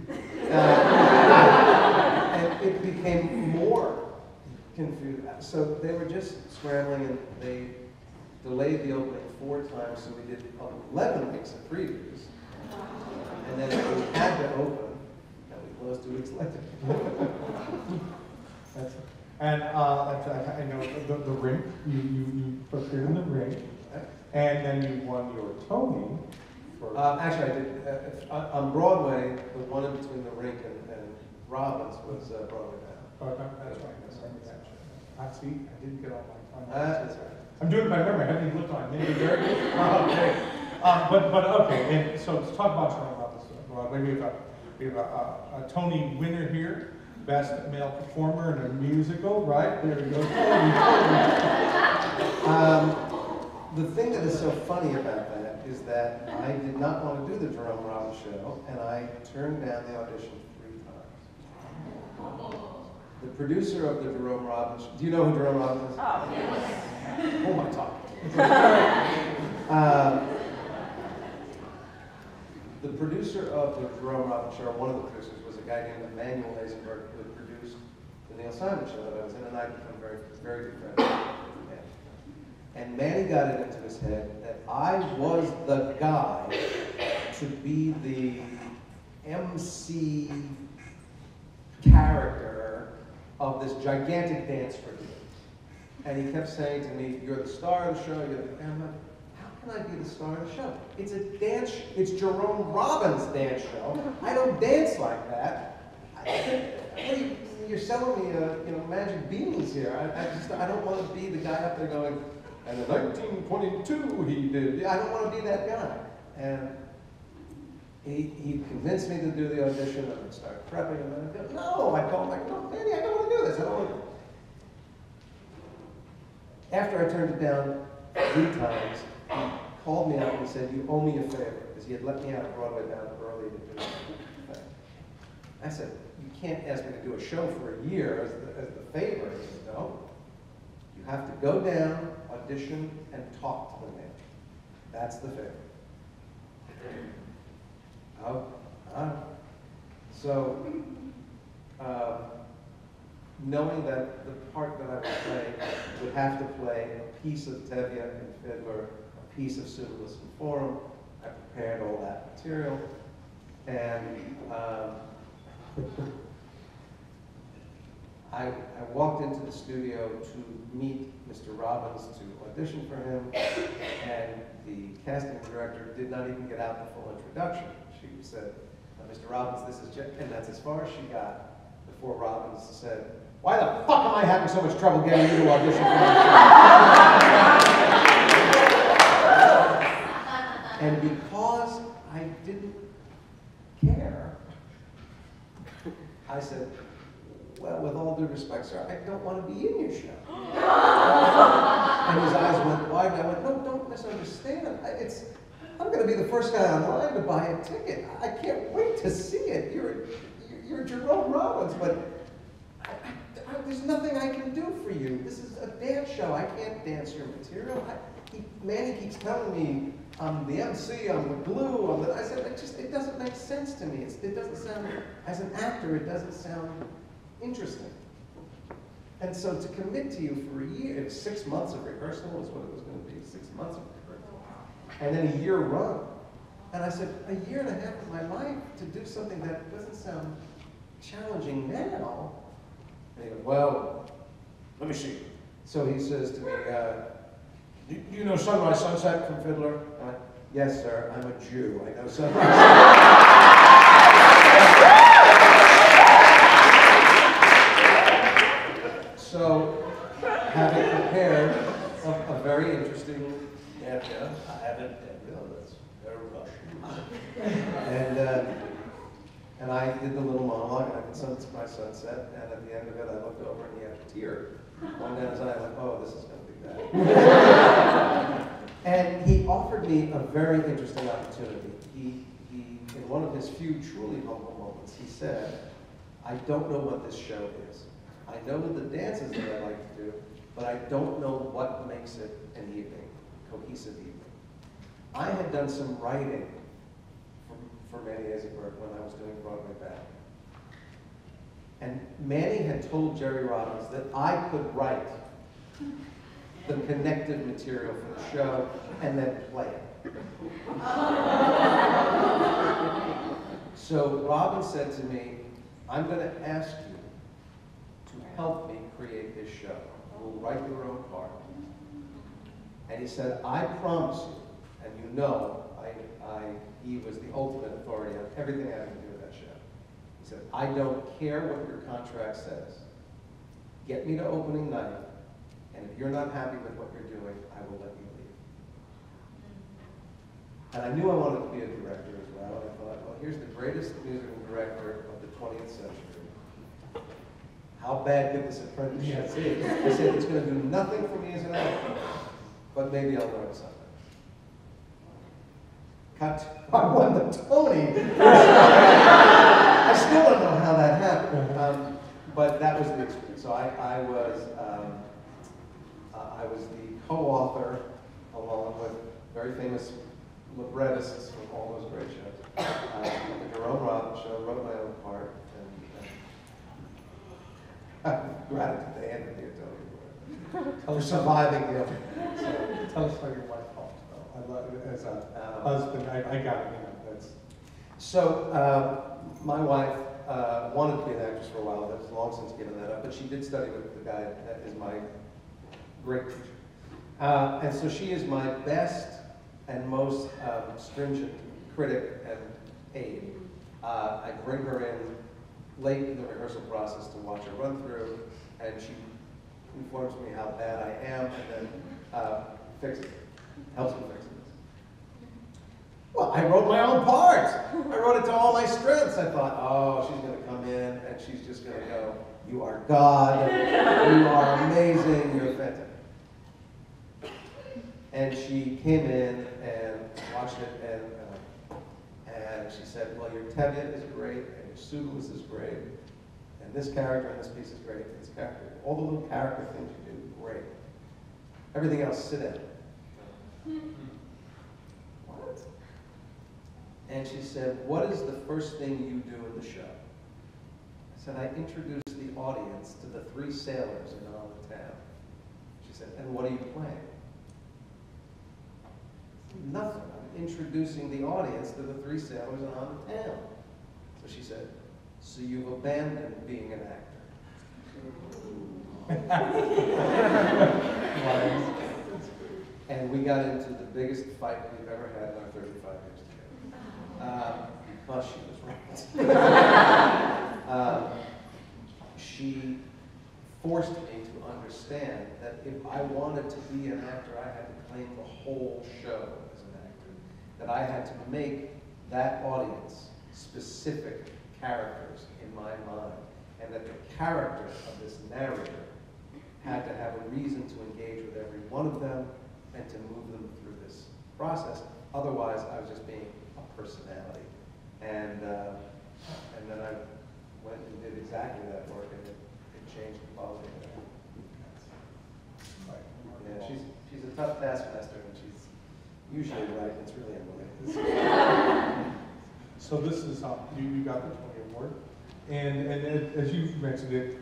And it became more confused. So they were just scrambling and they delayed the opening 4 times, so we did 11 weeks of previews. And then we had to open, and we closed 2 weeks later. That's it. And I know the rink, you appeared in the rink, and then you won your Tony for... Actually, I did, on Broadway, the one in between the rink and Robbins was Broadway Bound. Okay, that's right. See, I didn't get all my time. That's right. I'm doing it by memory. I haven't even looked on it. Maybe very good. Okay. But okay. And so let's talk about Jerome Robbins. Broadway. We have a Tony winner here, best male performer in a musical. Right there we go. The thing that is so funny about that is that I did not want to do the Jerome Robbins show, and I turned down the audition 3 times. The producer of the Jerome Robbins, do you know who Jerome Robbins is? Oh, yes. Who am I talking to? The producer of the Jerome Robbins show, one of the producers, was a guy named Emmanuel Eisenberg, who had produced the Neil Simon show that I was in, and I'd become very, very good friends with Manny. And Manny got it into his head that I was the guy to be the MC character of this gigantic dance review. And he kept saying to me, "You're the star of the show." And I'm like, how can I be the star of the show? It's a dance, it's Jerome Robbins' dance show. I don't dance like that. You're selling me, magic beans here. I don't want to be the guy up there going, and in 1922 he did. I don't want to be that guy. And he convinced me to do the audition, and I started prepping, and then I'd go, no, I'd call him like, no, Manny, I don't want to do this. I don't want to. After I turned it down 3 times, he called me up and he said, "You owe me a favor," because he had let me out of Broadway Bound early to do it. I said, "You can't ask me to do a show for a year as the favor." He said, "No, you have to go down, audition, and talk to the man. That's the favor." So, knowing that the part that I would play would have to play a piece of Tevye and Fiddler, a piece of Pseudolus and Forum, I prepared all that material, and I walked into the studio to meet Mr. Robbins to audition for him, and the casting director did not even get out the full introduction. She said, "Mr. Robbins, this is Jeff," and that's as far as she got before Robbins said, "Why the fuck am I having so much trouble getting you to audition for my show?" And because I didn't care, I said, "Well, with all due respect, sir, I don't want to be in your show." And his eyes went wide, and I went, "No, don't misunderstand. I'm going to be the first guy online to buy a ticket. I can't wait to see it. You're Jerome Robbins, but there's nothing I can do for you. This is a dance show. I can't dance your material." Manny keeps telling me, "I'm the MC, I'm the glue." I said, it doesn't make sense to me. It doesn't sound, as an actor, it doesn't sound interesting. And so to commit to you for a year, it was 6 months of rehearsal is what it was going to be, 6 months of rehearsal. And then a year run. And I said, a year and a half of my life to do something that doesn't sound challenging now. And he goes, "Well, let me see." So he says to me, do you know Sunrise Sunset from Fiddler? I went, "Yes, sir, I'm a Jew. I know Sunrise." So, having prepared a very interesting Tevye, I haven't that's very Russian. And I did the little monologue, and I did Sunrise Sunset, and at the end of it, I looked over and he had a tear. One down his eye, I went, "Oh, this is going to be bad." And he offered me a very interesting opportunity. He, in one of his few truly humble moments, he said, "I don't know what this show is. I know the dances that I like to do, but I don't know what makes it an evening, cohesive evening." I had done some writing for Manny Eisenberg when I was doing Broadway Bound. And Manny had told Jerry Robbins that I could write the connective material for the show and then play it. So Robbins said to me, "I'm going to ask you to help me create this show. You will write your own part. And he said, I promise you, and you know, he was the ultimate authority on everything having to do with that show. He said, I don't care what your contract says. Get me to opening night, and if you're not happy with what you're doing, I will let you leave. And I knew I wanted to be a director as well. I thought, well, here's the greatest musical director of the 20th century. How bad could this apprenticeship be? I said, it's going to do nothing for me as an actor, but maybe I'll learn something. I won the Tony. I still don't know how that happened, but that was the experience. So I was the co-author, along with very famous librettists from all those great shows. The Jerome Robbins show, wrote my own part, and gratitude to Anthony and Tony for surviving the other. So, Tell us how your wife helped, though. I love it as a husband. I got it. You know, that's. So my wife wanted to be an actress for a while. That's long since given that up. But she did study with the guy that is my great teacher. And so she is my best and most stringent critic and aide. I bring her in late in the rehearsal process to watch her run through, and she informs me how bad I am, and then fixes it, helps me fix it. Well, I wrote my own part. I wrote it to all my strengths. I thought, oh, she's going to come in, and she's just going to go, you are God, you are amazing, you're fantastic. And she came in and watched it, and she said, well, your Tevye is great, and your Pseudolus is great, and this character and this piece is great, and this character, all the little character things you do, great. Everything else, sit down. What? And she said, what is the first thing you do in the show? I said, I introduce the audience to the three sailors in On the Town. She said, and what are you playing? Nothing. I'm introducing the audience to the three sailors in On the Town. So she said, so you've abandoned being an actor. And we got into the biggest fight we've ever had in our 35 years together. Because she was right. She forced me to understand that if I wanted to be an actor, I had to claim the whole show as an actor. That I had to make that audience specific characters in my mind. And that the character of this narrator had to have a reason to engage with every one of them and to move them through this process. Otherwise, I was just being a personality. And then I went and did exactly that work, and it changed the quality of it. Yeah, she's a tough taskmaster, and she's usually right. It's really unbelievable. So this is you got the Tony Award, and as you mentioned, it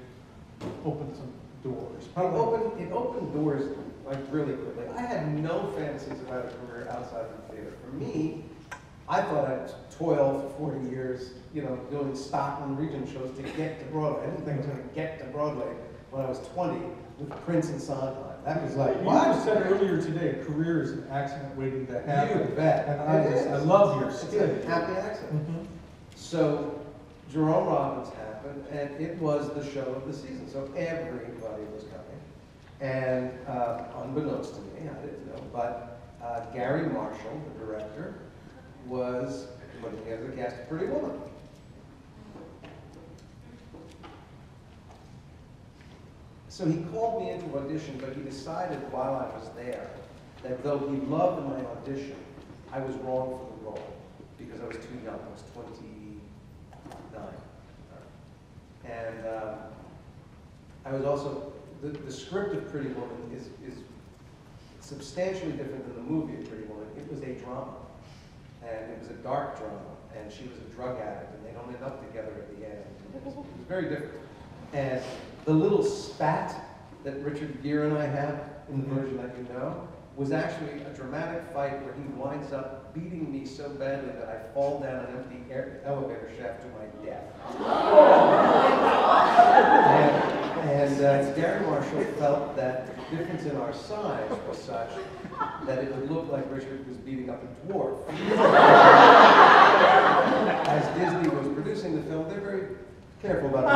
opened some doors. It opened doors like really quickly. I had no fantasies about a career outside of the theater. For me, I thought I'd toil for 40 years, doing stock and region shows to get to Broadway. I didn't think I was going to get to Broadway when I was 20 with Prince and Sondheim. That was like, what? You said earlier today, a career is an accident waiting to happen. You bet. And I love your skill. It's a happy accident. Mm-hmm. So Jerome Robbins happened, and it was the show of the season. So everybody was coming. And unbeknownst to me, I didn't know, but Gary Marshall, the director, was putting together the cast of Pretty Woman. So he called me into audition, but he decided while I was there that though he loved my audition, I was wrong for the role because I was too young. I was 29. And I was also, the script of Pretty Woman is substantially different than the movie of Pretty Woman. It was a drama, and it was a dark drama, and she was a drug addict, and they don't end up together at the end. It was very different. And the little spat that Richard Gere and I have in the version that you know was actually a dramatic fight where he winds up beating me so badly that I fall down an empty elevator shaft to my death. And Gary Marshall felt that the difference in our size was such that it would look like Richard was beating up a dwarf. As Disney was producing the film, they're very careful about the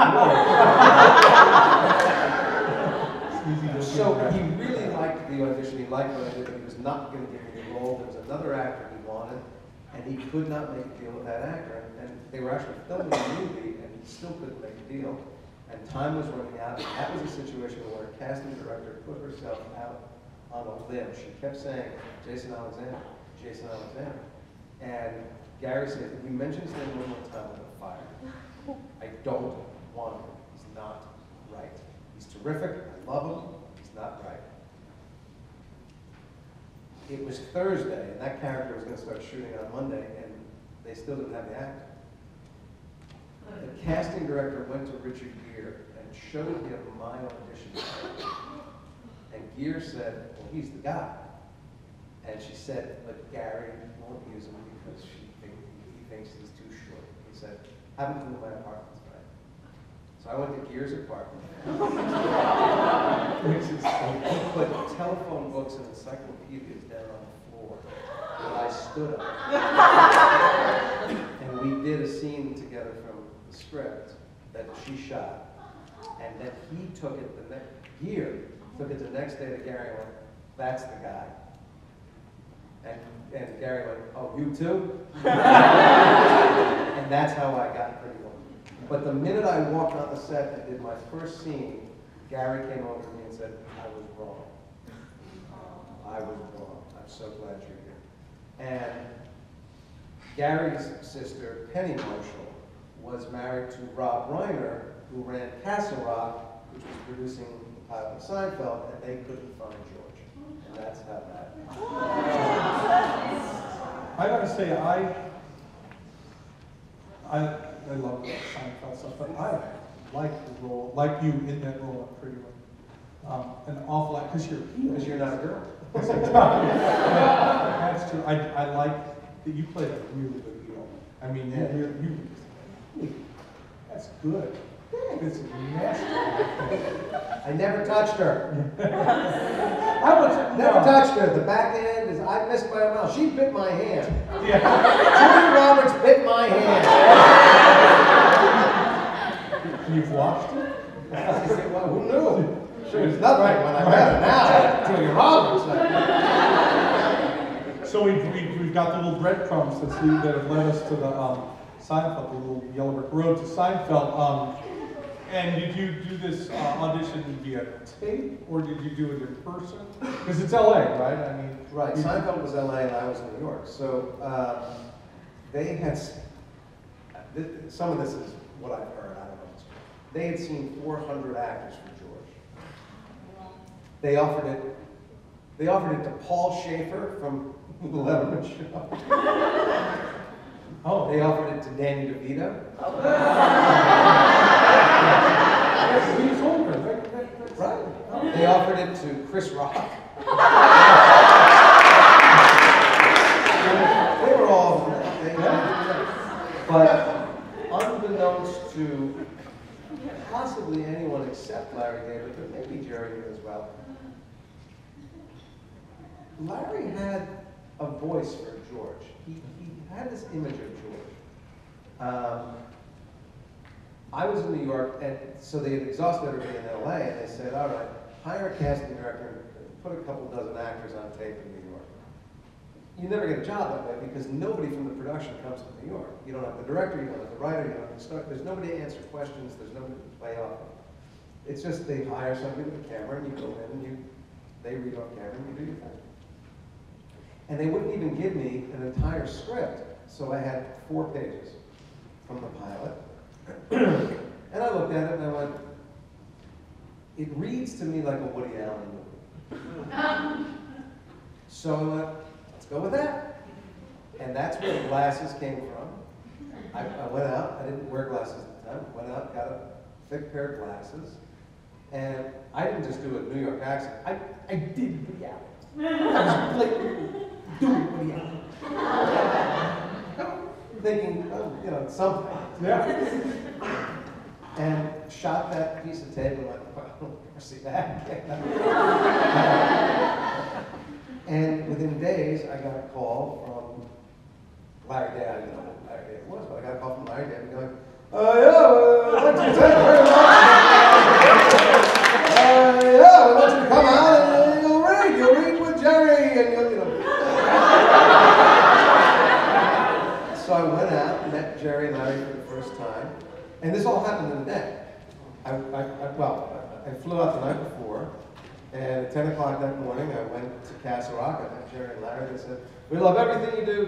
dwarf. So he really liked the audition. He liked what I did, but he was not going to give me the role. There was another actor he wanted, and he could not make a deal with that actor. And they were actually filming the movie, and he still couldn't make a deal. And time was running out. And that was a situation where a casting director put herself out on a limb. She kept saying, Jason Alexander, Jason Alexander. And Gary said, if you mention his name one more time, I'm going to fire you. I don't want him. He's not right. He's terrific. I love him. He's not right. It was Thursday, and that character was going to start shooting on Monday, and they still didn't have the actor. The casting director went to Richard Gere and showed him my audition tape. And Gere said, well, he's the guy. And she said, but Gary won't use him because he thinks he's too short. He said, have him come to my apartment tonight. So I went to Gere's apartment. He put telephone books and encyclopedias down on the floor. And I stood up. And we did a scene together from the script that she shot. And then he took it Gere took it the next day to Gary and went, that's the guy. And Gary went, oh, you too? And that's how I got Pretty Woman. But the minute I walked on the set and did my first scene, Gary came over to me and said, I was wrong. I was wrong. I'm so glad you're here. And Gary's sister, Penny Marshall, was married to Rob Reiner, who ran Castle Rock, which was producing the pilot of Seinfeld, and they couldn't find George. And that's how that I gotta say, I love the Seinfeld stuff, but I like the role, like you in that role on Pretty Woman. An awful lot, because you're not a girl. That's true. I like that you played a really good role. I mean, you that's good. It's nasty. I never touched her. I was Never touched her. The back end is, I missed my mouth. She bit my hand. Yeah. Julie Roberts bit my hand. You've watched it? I said, well, who knew? She was nothing when I met her. Now, Julia Roberts. So we've got the little breadcrumbs that have led us to the Seinfeld, the little yellow brick road to Seinfeld. And did you do this audition via tape, or did you do it in person? Because it's LA, right? I mean, right. Seinfeld was LA, and I was New York. So they had some of this is what I've heard. I don't know. They had seen 400 actors for George. They offered it to Paul Schaefer from the Letterman Show. oh, They offered it to Danny DeVito. He's older, Right. Oh. They offered it to Chris Rock. They were all, but unbeknownst to possibly anyone except Larry David, but maybe Jerry did as well, Larry had a voice for George. He had this image of George. I was in New York, and so they had exhausted everybody in LA, and they said, all right, hire a casting director and put a couple dozen actors on tape in New York. You never get a job that way because nobody from the production comes to New York. You don't have the director, you don't have the writer, you don't have the star. There's nobody to answer questions, there's nobody to play off of. It's just they hire somebody with a camera, and you go in, and they read on camera, and you do your thing. And they wouldn't even give me an entire script, so I had 4 pages from the pilot. And I looked at it and I went, it reads to me like a Woody Allen movie. So I went, let's go with that. And that's where the glasses came from. I went out, I didn't wear glasses at the time, went out, got a thick pair of glasses, and I didn't just do a New York accent, I did Woody Allen. I was blatantly doing Woody Allen. Thinking, oh, something. Yeah. And shot that piece of tape and went, never see that again. And within days, I got a call from Larry Day. I didn't know who Larry Day was, but I got a call from Larry Day and going, yeah, I'd like to thank you very much. Yeah, I want you to come out and you'll read with Jerry, and you'll, you know. So I went out, met Jerry and Larry for the first time, and this all happened in a day. I flew out the night before, and at 10 o'clock that morning, I went to Castle Rock. I met Jerry and Larry. They said, "We love everything you do.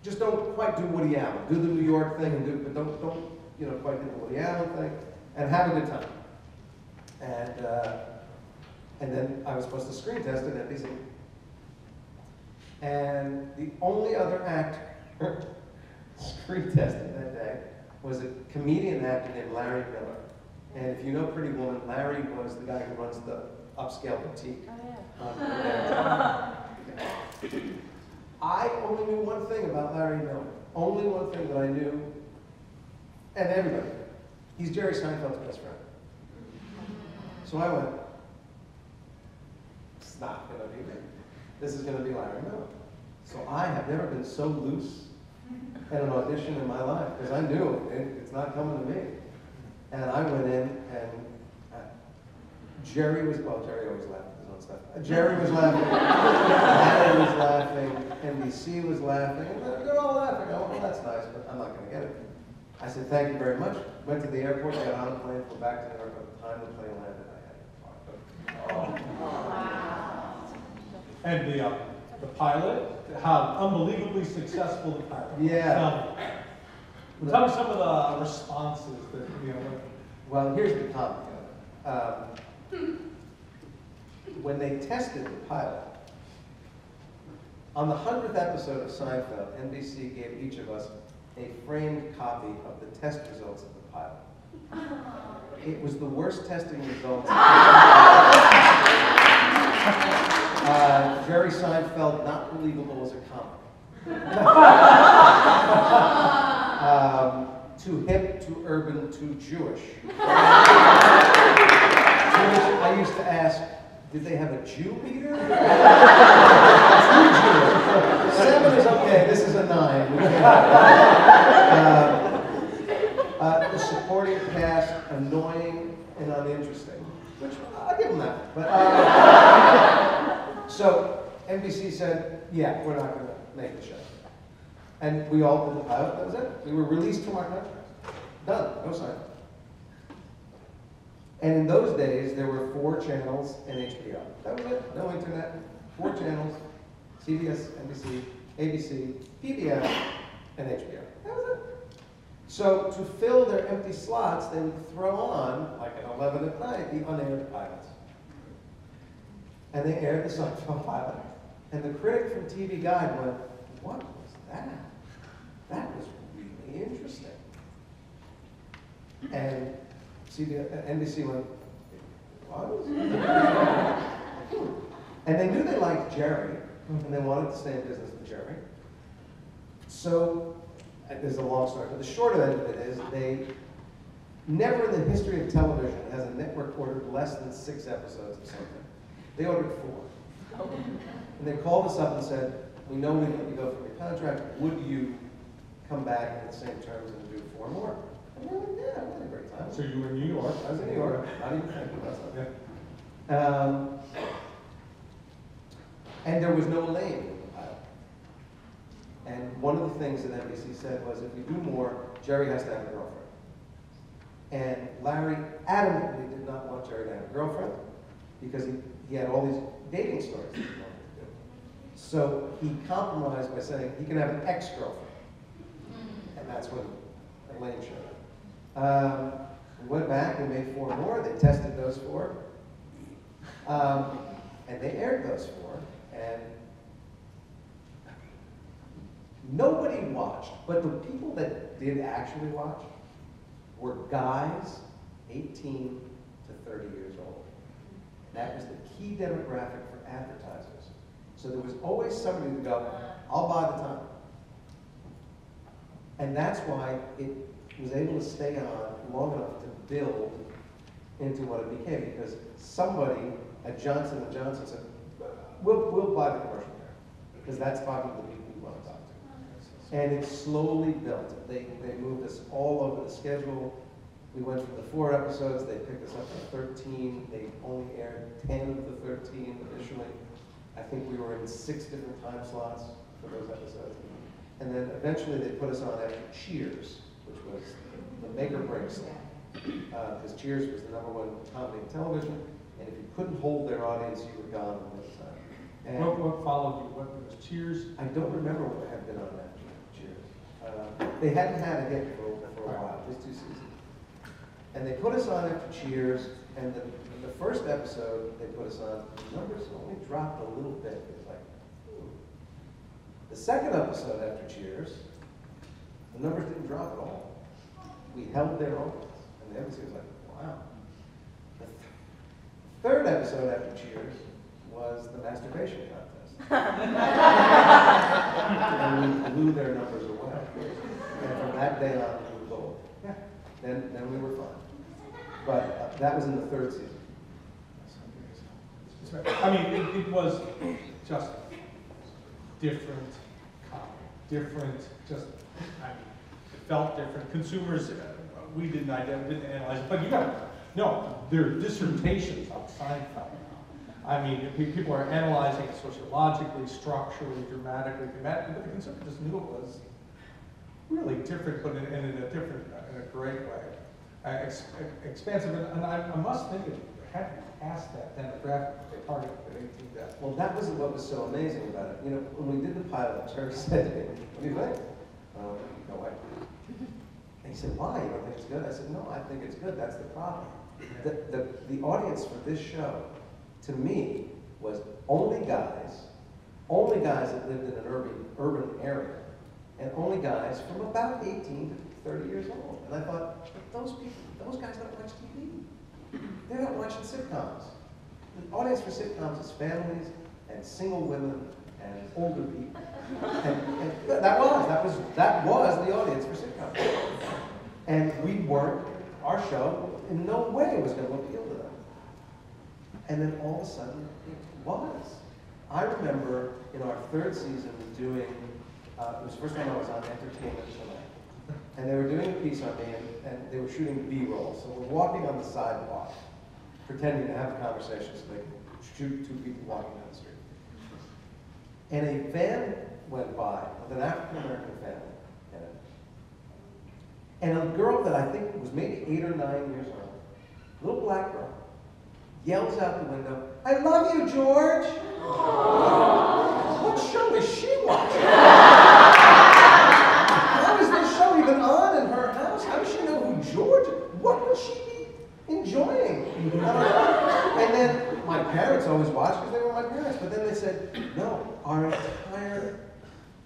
Just don't quite do Woody Allen. Do the New York thing, but don't quite do the Woody Allen thing, and have a good time." And then I was supposed to screen test at NBC. And the only other actor screen tested that day was a comedian actor named Larry Miller. And if you know Pretty Woman, Larry was the guy who runs the upscale boutique. Oh, yeah. I only knew one thing about Larry Miller. Only one thing that I knew, and everybody. He's Jerry Seinfeld's best friend. So I went, it's not going to be me. This is going to be Larry Miller. So I have never been so loose at an audition in my life, because I knew it's not coming to me. And I went in, and Jerry always laughs at his own stuff. Jerry was laughing, Larry was laughing, NBC was laughing, and they're all laughing. I went, well, that's nice, but I'm not going to get it. I said, thank you very much. Went to the airport, got on a plane, flew back to New York. By the time the plane landed, I had to talk. And the pilot, how unbelievably successful the pilot was. Yeah. Tell me some of the responses that, Well, here's the comment. When they tested the pilot, on the 100th episode of Seinfeld, NBC gave each of us a framed copy of the test results of the pilot. It was the worst testing results. Jerry Seinfeld, not believable as a comic. Too hip, too urban, too Jewish. I used to ask, did they have a Jew leader? Too Jewish. 7 is okay, this is a 9. We can't. The supporting cast, annoying and uninteresting, which I'll give them that. But, so NBC said, yeah, we're not going to make the show. And we all did the pilot, that was it. We were released from our contract. Done, no sign. And in those days, there were 4 channels and HBO. That was it, no internet, 4 channels, CBS, NBC, ABC, PBS, and HBO. That was it. So to fill their empty slots, they would throw on, like at 11 at night, the unaired pilots. And they aired the Seinfeld pilot. And the critic from TV Guide went, what was that? That was really interesting. And NBC went, what? And they knew they liked Jerry, and they wanted to stay in business with Jerry. So, there's a long story, but the short end of it is they never in the history of television has a network ordered less than 6 episodes of something. They ordered 4. And they called us up and said, we know we let you go from your contract, would you come back in the same terms and do 4 more? And we're like, yeah, we had a great time. So you were in New York. I was in New York, not even thinking about stuff. Yeah. And there was no lane in the pilot. And one of the things that NBC said was, if we do more, Jerry has to have a girlfriend. And Larry adamantly did not want Jerry to have a girlfriend because he had all these dating stories that he wanted to do. So he compromised by saying he can have an ex-girlfriend. And that's when Elaine showed up. We went back and made 4 more. They tested those 4. And they aired those 4. And nobody watched. But the people that did actually watch were guys 18 to 30 years old. That was the key demographic for advertisers. So there was always somebody to go, I'll buy the time. And that's why it was able to stay on long enough to build into what it became, because somebody at Johnson & Johnson said, we'll buy the commercial there, because that's talking to the people we want to talk to. And it slowly built. They moved us all over the schedule. We went from the 4 episodes, they picked us up to 13. They only aired 10 of the 13 initially. I think we were in 6 different time slots for those episodes. And then eventually they put us on after Cheers, which was the make or break slot. Because Cheers was the #1 comedy in television, and if you couldn't hold their audience, you were gone in no time. And What followed you? What was Cheers? I don't remember what had been on after Cheers. They hadn't had a hit for a while, just 2 seasons. And they put us on after Cheers, and the first episode they put us on, the numbers only dropped a little bit. It was like, ooh. The second episode after Cheers, the numbers didn't drop at all. We held their audience, and the embassy was like, wow. The third episode after Cheers was the masturbation contest. And we blew their numbers away. And from that day on, we were gold. Yeah. Then we were fine. But that was in the 3rd season. I mean, it was just different comedy, different, just, I mean, it felt different. Consumers, we didn't analyze it, but you got, no, there are dissertations on Seinfeld. I mean, people are analyzing it sociologically, structurally, dramatically, thematically, but the consumer just knew it was really different, but in a great way. Expansive, and I must think it had to pass that demographic they targeted at 18 deaths. Well, that was what was so amazing about it. You know, when we did the pilot, Terry said to me, what do you think? No way. And he said, why? You don't think it's good? I said, no, I think it's good. That's the problem. The audience for this show, to me, was only guys that lived in an urban area, and only guys from about 18 to 30 years old. And I thought, but those guys don't watch TV. They're not watching sitcoms. The audience for sitcoms is families and single women and older people. And that was the audience for sitcoms. And our show in no way was going to appeal to them. And then all of a sudden, it was. I remember in our 3rd season doing, it was the first time I was on Entertainment Tonight. And they were doing a piece on me, and they were shooting B-roll. So we're walking on the sidewalk, pretending to have a conversation so they can shoot 2 people walking down the street. And a van went by with an African-American family in it. And a girl that I think was maybe 8 or 9 years old, little black girl, yells out the window, "I love you, George!" What show is she watching? How is this show even on in her house? How does she know who George is? What would she be enjoying? And then my parents always watched because they were my parents, but then they said, no,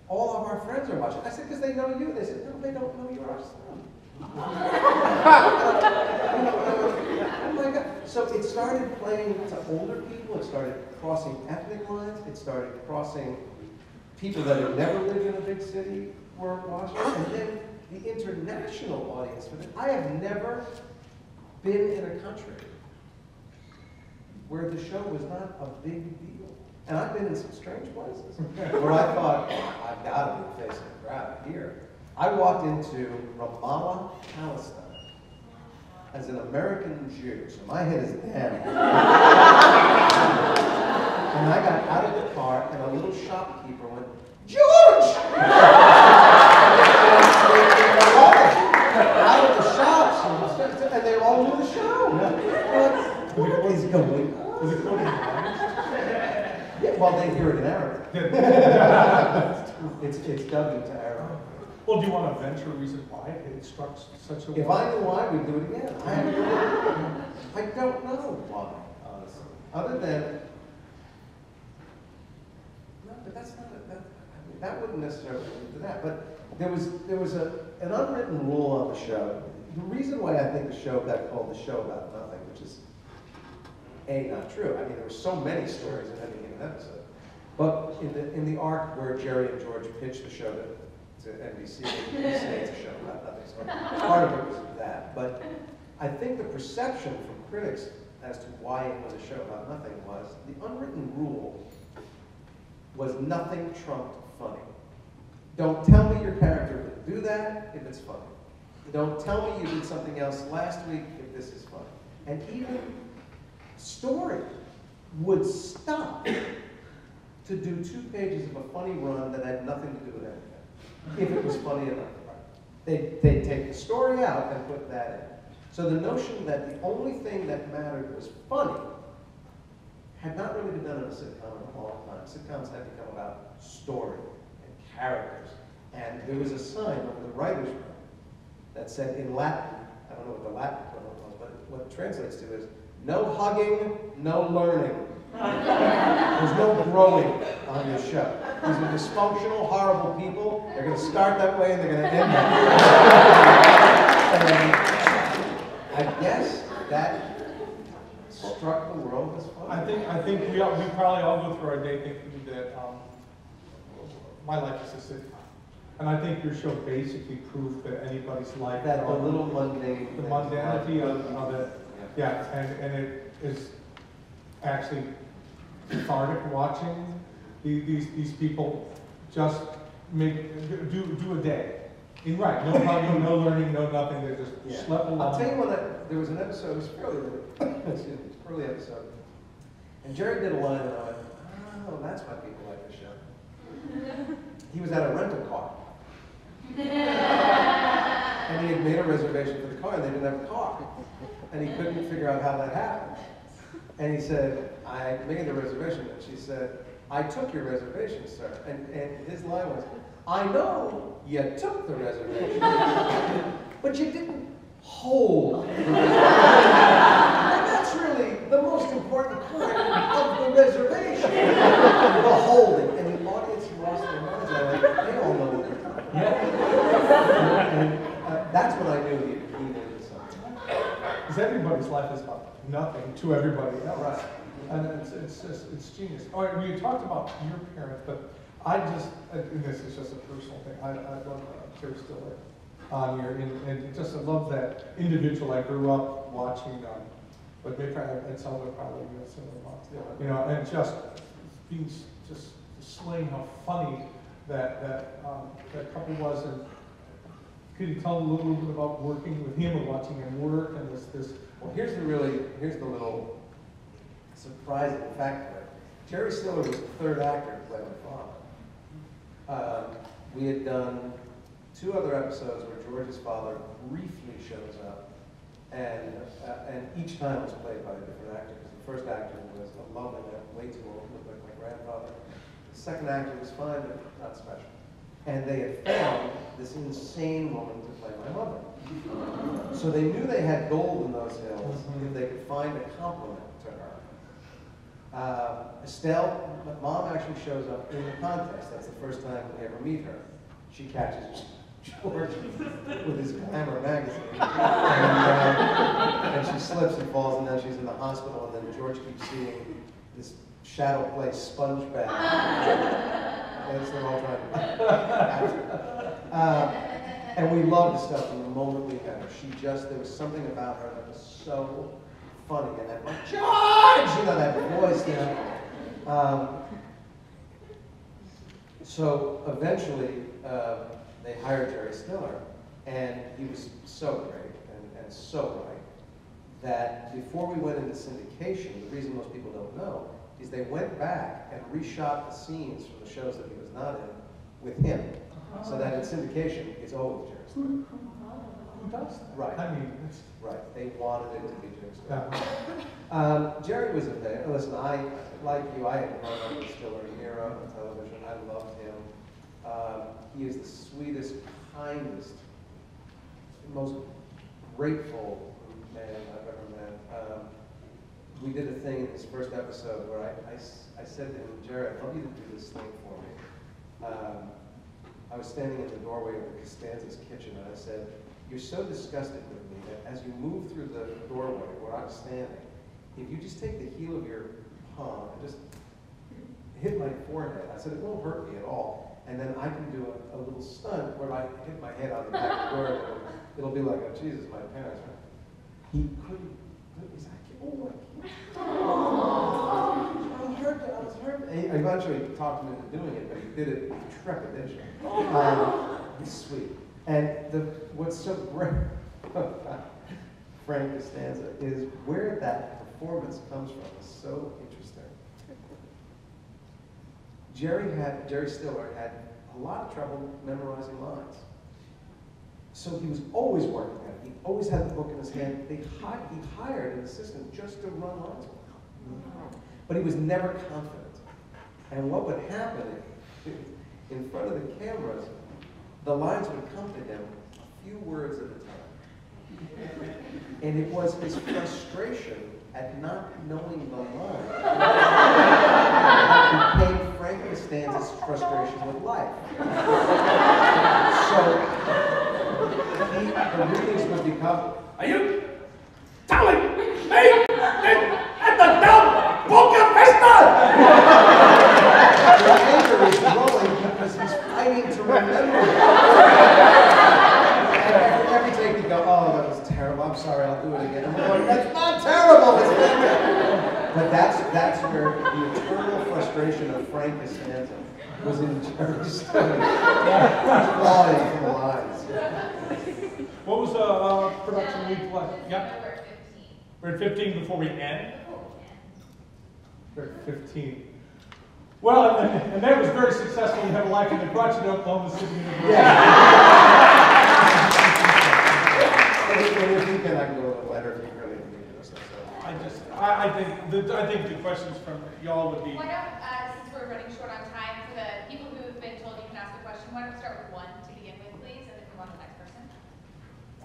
all of our friends are watching. I said, because they know you. They said, no, they don't know you're our son. Oh my God. So it started playing to older people. It started crossing ethnic lines. It started crossing people that had never lived in a big city were watching. And then the international audience for this. I have never been in a country where the show was not a big deal. And I've been in some strange places where I thought, oh, I've got to be facing the crowd here. I walked into Ramallah, Palestine, as an American Jew, so my head is down. And I got out of the car, and a little shopkeeper went, "George!" Out of the shops, and they all knew the show. What is going on? Was it quoted in Yeah, well, they hear it in Arabic. It's dubbed into Arabic. Well, do you want to venture a reason why it struck such a... If I knew why, we'd do it again. I don't know why, honestly. Other than, no, but that's not, that wouldn't necessarily lead to that. But there was an unwritten rule on the show. The reason why I think the show got called The Show About Nothing, which is, A, not true. I mean, there were so many stories in any given episode. But in the arc where Jerry and George pitched the show to NBC, they say it's a show about nothing. So part of it was that. But I think the perception from critics as to why it was a show about nothing was the unwritten rule was nothing trumped funny. Don't tell me your character would do that if it's funny. Don't tell me you did something else last week if this is funny. And even Story would stop to do 2 pages of a funny run that had nothing to do with anything, if it was funny enough. They'd take the story out and put that in. So the notion that the only thing that mattered was funny had not really been done in a sitcom in a long time. Sitcoms had become about story and characters. And there was a sign over the writer's room that said in Latin, I don't know what the Latin equivalent was, but what it translates to is, no hugging, no learning. There's no growing on this show. These are dysfunctional, horrible people. They're going to start that way and they're going to end that way. And I guess that struck the world as funny. I think we probably all go through our day thinking that my life is a sitcom. And I think your show basically proved that anybody's life, That the little mundane, the mundanity of it, yeah, and it is actually cathartic watching these people just do a day. And right, no hugging, no learning, no nothing. They just slept along. I'll tell you there was an episode. It was fairly early episode, and Jerry did a line, and I went, "Oh, that's why people like this show." He was at a rental car, and he had made a reservation for the car, and they didn't have a car, and he couldn't figure out how that happened. And he said, "I made the reservation," and she said, "I took your reservation, sir." And his line was, "I know you took the reservation, but you didn't hold the reservation." And that's really the most important part of the reservation, the holding. And the audience lost their minds. I like, they all know what they're talking about. And that's when I knew he needed something. Because everybody's life is about nothing to everybody else. Right. And it's genius. All right, we talked about your parents, but I just, and this is just a personal thing, I love Terry Stiller on here, and just I love that individual. I grew up watching, but maybe I'd tell them probably similar ones, you know, and just being just slaying how funny that couple was. And could you tell a little bit about working with him and watching him work and this? Well, here's the little surprising fact of it. Terry Stiller was the third actor to play my father. We had done 2 other episodes where George's father briefly shows up, and each time was played by a different actor. Because the first actor was a lovely man, way too old, looked like my grandfather. The second actor was fine, but not special. And they had found this insane woman to play my mother. So they knew they had gold in those hills if they could find a compliment to her. Estelle, Mom actually shows up in the contest. That's the first time we ever meet her. She catches George with his Glamour magazine. And she slips and falls, and then she's in the hospital, and then George keeps seeing this shadow play sponge bag. That's they're all trying to and we loved Estelle from the moment we met her. There was something about her that was so funny, and that like, George! You know, that voice there. So eventually, they hired Jerry Stiller, and he was so great and so bright that before we went into syndication, the reason most people don't know is they went back and reshot the scenes from the shows that he was not in with him, so that in syndication it's always Jerry Stiller. Who does that? Right. I mean, it's Right. They wanted it to be Jerry Stiller. yeah. Jerry was a thing. Listen, like you, I had grown up with Stiller era on television. I loved him. He is the sweetest, kindest, most grateful man I've ever met. We did a thing in his first episode where I said to him, Jerry, I'd love you to do this thing for me. I was standing in the doorway of the Costanza's kitchen, and I said, you're so disgusted with me that as you move through the doorway where I'm standing, if you just take the heel of your palm and just hit my forehead, I said, it won't hurt me at all. And then I can do a little stunt where I hit my head on the back door, and it'll be like, oh, Jesus, my parents. He couldn't, he's like, oh, I can't. I was hurt. He eventually talked him into doing it, but he did it with trepidation. He's sweet. And what's so great about Frank Costanza is where that performance comes from is so interesting. Jerry Stiller had a lot of trouble memorizing lines. So he was always working at it. He always had the book in his hand. He hired an assistant just to run lines with him. But he was never confident. And what would happen in front of the cameras, the lines would come to him a few words at a time. And it was his frustration at not knowing the line that became Frank Costanza's frustration with life. So the readings would become, Are you telling me at the dumb Boca Vista? the anger is growing because he's fighting to remember it. And every take he'd go, oh, that was terrible, I'm sorry, I'll do it again. I'm going, that's not terrible, it's fantastic. But that's where the eternal frustration of Frank Costanza was in Jerry Stiller, clawing from the lines. What was the production week like? Yep. We're We're at 15. at 15 before we end. We're at 15. Well, and that was very successful. You have a life, and they brought you to Oklahoma City University. Yeah. And if you can, I can go a little later if you really need this. I think the questions from y'all would be. Why don't, since we're running short on time, for the people who have been told you can ask a question, why don't we start with one to begin with, please, and then move on to the next person.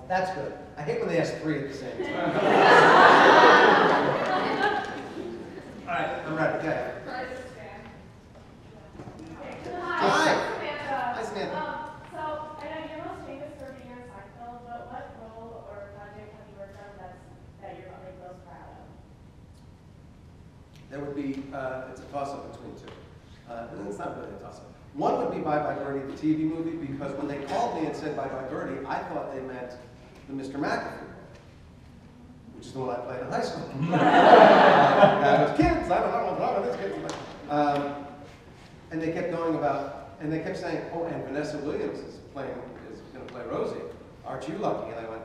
That's good. I hate when they ask three at the same time. All right, I'm ready. Okay. Hi. Samantha. Hi, Samantha. So, I know you're most famous for being on Seinfeld, but what role or project have you worked on that you're like most proud of? There would be, it's a toss-up between two. It's not really a toss-up. One would be Bye Bye Birdie, the TV movie, because when they called me and said Bye Bye Birdie, I thought they meant the Mr. McAfee, which is the one I played in high school. I was kids, I don't know what's wrong with this kids. And they kept going about, and they kept saying, oh, and Vanessa Williams is going to play Rosie. Aren't you lucky? And I went,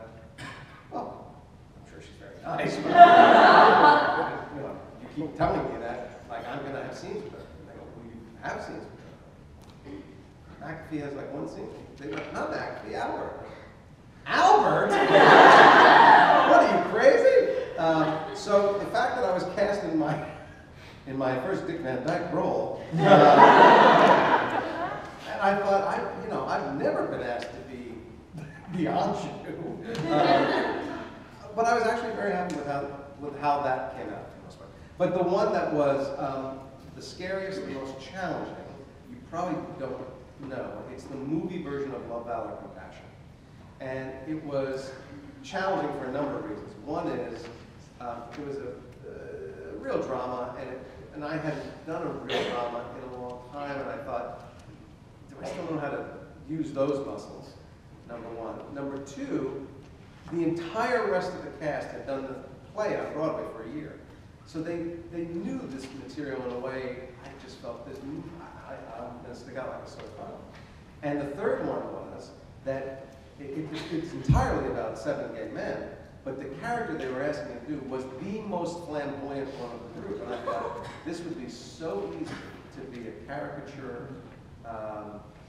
well, I'm sure she's very nice. But, you know, you keep telling me that, like I'm going to have scenes with her. And they go, well, you have scenes with her. McAfee has like one scene. They go, not McAfee, Albert. Albert? What are you, crazy? So the fact that I was cast in my first Dick Van Dyke role, and I thought, I've never been asked to be beyond you. But I was actually very happy with how that came out for the most part. But the one that was the scariest, the most challenging, you probably don't know. It's the movie version of Love, Valor, Compassion. And it was challenging for a number of reasons. One is, it was a real drama, and I hadn't done a real drama in a long time, and I thought, do I still know how to use those muscles? Number one. Number two, the entire rest of the cast had done the play on Broadway for a year. So they knew this material in a way I just felt this, I'm going to stick out like a sore thumb. And the third one was that it's entirely about 7 gay men, but the character they were asking me to do was the most flamboyant one of the group. And I thought, this would be so easy to be a caricature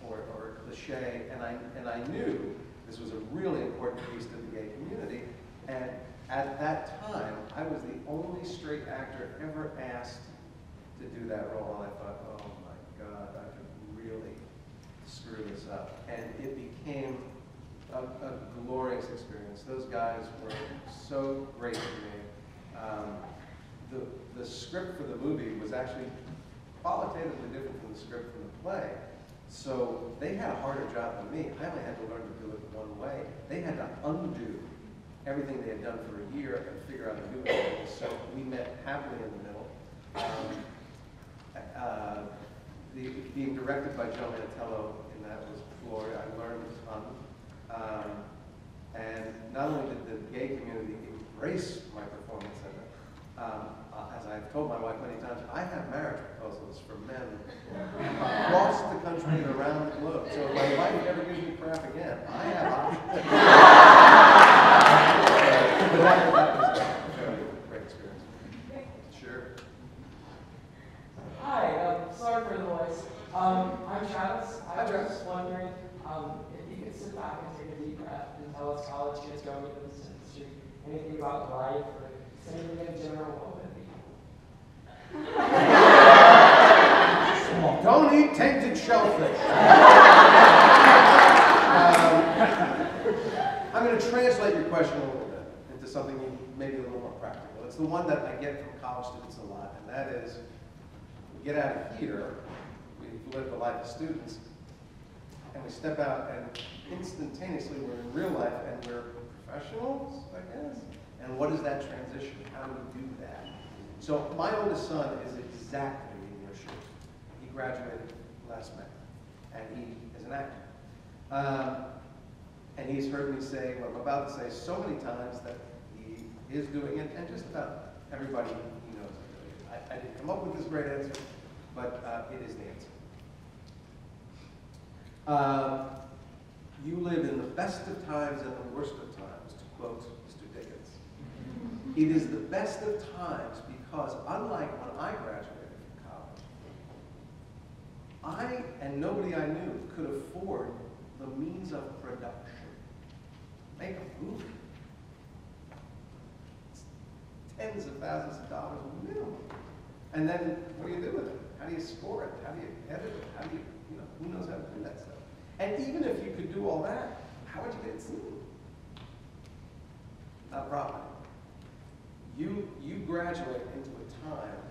or a cliche, and I knew this was a really important piece to the gay community. And at that time, I was the only straight actor ever asked to do that role, and I thought, oh my God, I could really screw this up. And it became a glorious experience. Those guys were so great to me. The script for the movie was actually qualitatively different from the script from the play. So they had a harder job than me. I only had to learn to do it one way. They had to undo everything they had done for a year and figure out a new way. So we met happily in the middle. Being directed by Joe Mantello in that was glory. I learned a ton. And not only did the gay community embrace my performance in it, I've told my wife many times, I have marriage proposals for men across the country and around the globe. So if my wife ever gives me crap again, I have options. But that was a very great experience. Sure. Hi, sorry for the noise. I'm Travis. I Hi, was Travis. just wondering if you could sit back and take a deep breath and tell us college kids going into this industry anything about life or simply in general, what would it be? Don't eat tainted shellfish. I'm going to translate your question a little bit into something maybe a little more practical. It's the one that I get from college students a lot, and that is, we get out of here, we live the life of students, and we step out and instantaneously we're in real life and we're professionals, I guess. And what is that transition? How do we do that? So my oldest son is exactly in your shoes. He graduated last May, and he is an actor. And he's heard me say what I'm about to say so many times that he is doing it, and just about everybody he knows is doing it. I didn't come up with this great answer, but it is the answer. You live in the best of times and the worst of times, to quote Mr. Dickens. It is the best of times because unlike when I graduated from college, I and nobody I knew could afford the means of production. Make a movie. It's tens of thousands of dollars minimum. And then what do you do with it? How do you score it? How do you edit it? How do you know, who knows how to do that stuff? And even if you could do all that, how would you get it seen? Not properly. You graduate into a time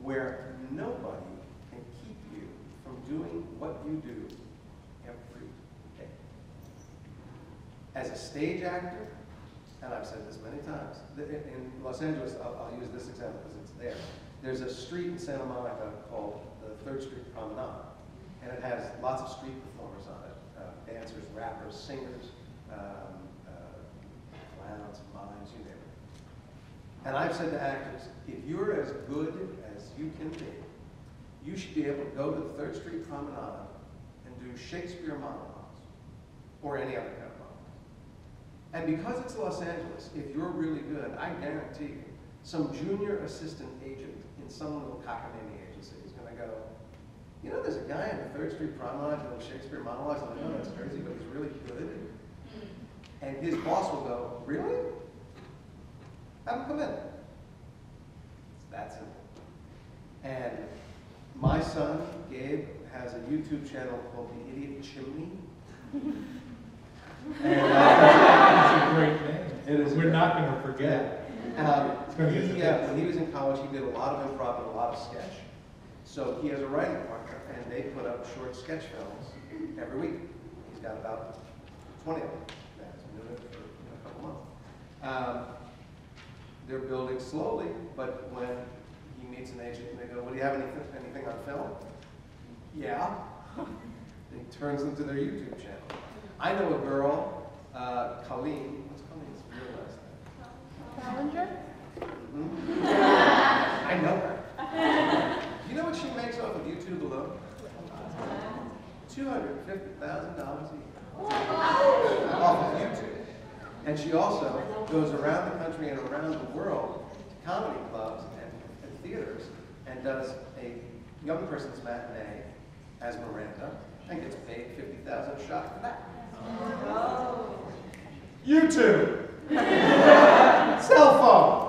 where nobody can keep you from doing what you do every day. As a stage actor, and I've said this many times, in Los Angeles, I'll use this example because it's there. There's a street in Santa Monica called the 3rd Street Promenade, and it has lots of street performers on it, dancers, rappers, singers, clowns, mimes, you name it. And I've said to actors, if you're as good as you can be, you should be able to go to the 3rd Street Promenade and do Shakespeare monologues, or any other kind of monologues. And because it's Los Angeles, if you're really good, I guarantee you, some junior assistant agent in some little cockamamie agency is going to go, you know, there's a guy in the 3rd Street Promenade doing Shakespeare monologues, and I know that's crazy, but he's really good. And his boss will go, really? Have him come in. It's that simple. And my son, Gabe, has a YouTube channel called The Idiot Chimney. And, It's a great name. It is. We're not going to forget. When he was in college, he did a lot of improv and a lot of sketch. So he has a writing partner, and they put up short sketch films every week. He's got about 20 of them. He's been doing it for a couple months. They're building slowly, but when he meets an agent and they go, well, do you have anything on film? Yeah. And he turns them to their YouTube channel. I know a girl, Colleen. What's Colleen's real last name? Ballinger? Mm-hmm. I know her. Do you know what she makes off of YouTube alone? $250,000 a year. Off of YouTube. And she also goes around the country and around the world to comedy clubs and theaters and does a young person's matinee as Miranda and gets paid $50,000 a shot for that. YouTube. Cell phone.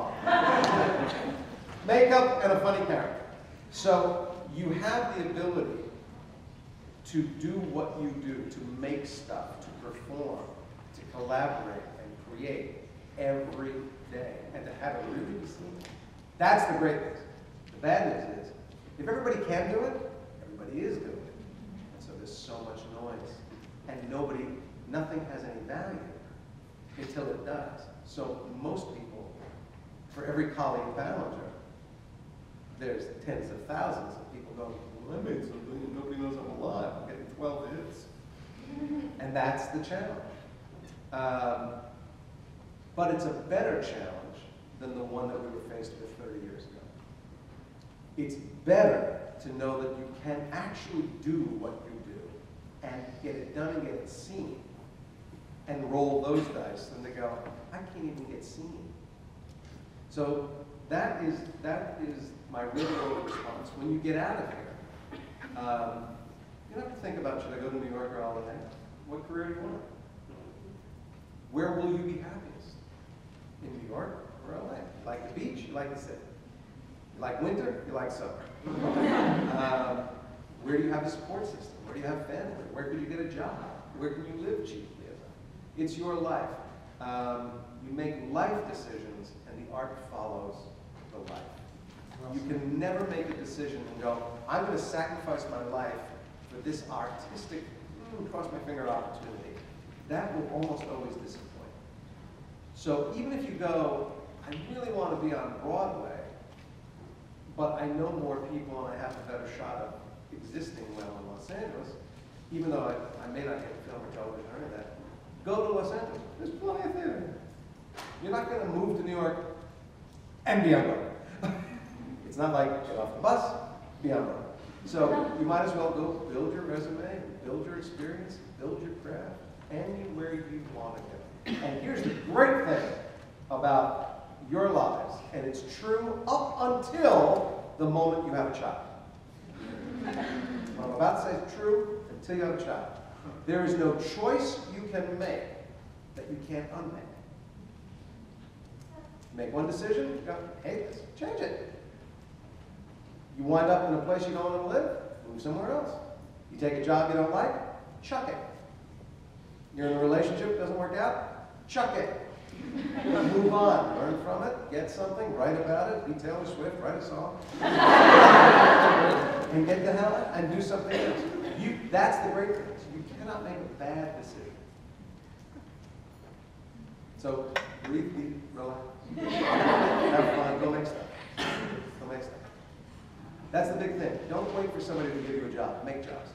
Makeup and a funny character. So you have the ability to do what you do, to make stuff, to perform, to collaborate and create every day, and to have it really be seen. That's the great news. The bad news is, if everybody can do it, everybody is doing it. And so there's so much noise, and nothing has any value until it does. So most people, for every Colleen Ballinger, there's tens of thousands of people going, well, I made something and nobody knows I'm alive. I'm getting 12 hits. And that's the challenge. But it's a better challenge than the one that we were faced with 30 years ago. It's better to know that you can actually do what you do and get it done and get it seen and roll those dice than to go, I can't even get seen. So that is my real world response. When you get out of here, you don't have to think about, should I go to New York or LA? What career do you want? Where will you be happiest? In New York or LA? You like the beach, you like the city. You like winter, you like summer. Where do you have a support system? Where do you have family? Where could you get a job? Where can you live cheaply? It's your life. You make life decisions, and the art follows the life. You can never make a decision and go, I'm going to sacrifice my life for this artistic, cross my finger opportunity. That will almost always disappoint. So even if you go, I really want to be on Broadway, but I know more people and I have a better shot of existing well in Los Angeles, even though I may not get film or television or any of that, go to Los Angeles. There's plenty of theater. You're not going to move to New York and be on Broadway. It's not like get off the bus, be on Broadway. So you might as well go build your resume, build your experience, build your craft, anywhere you want to go. And here's the great thing about your lives, and it's true up until the moment you have a child. What I'm about to say is true until you have a child. There is no choice you can make that you can't unmake. You make one decision, you go, hate this, change it. You wind up in a place you don't want to live, move somewhere else. You take a job you don't like, chuck it. You're in a relationship that doesn't work out, chuck it. Move on, learn from it, get something, write about it, be Taylor Swift, write a song. And get the hell out and do something else. That's the great thing. You cannot make a bad decision. So breathe deep, relax. Have fun, go make stuff. Go make stuff. That's the big thing. Don't wait for somebody to give you a job. Make jobs.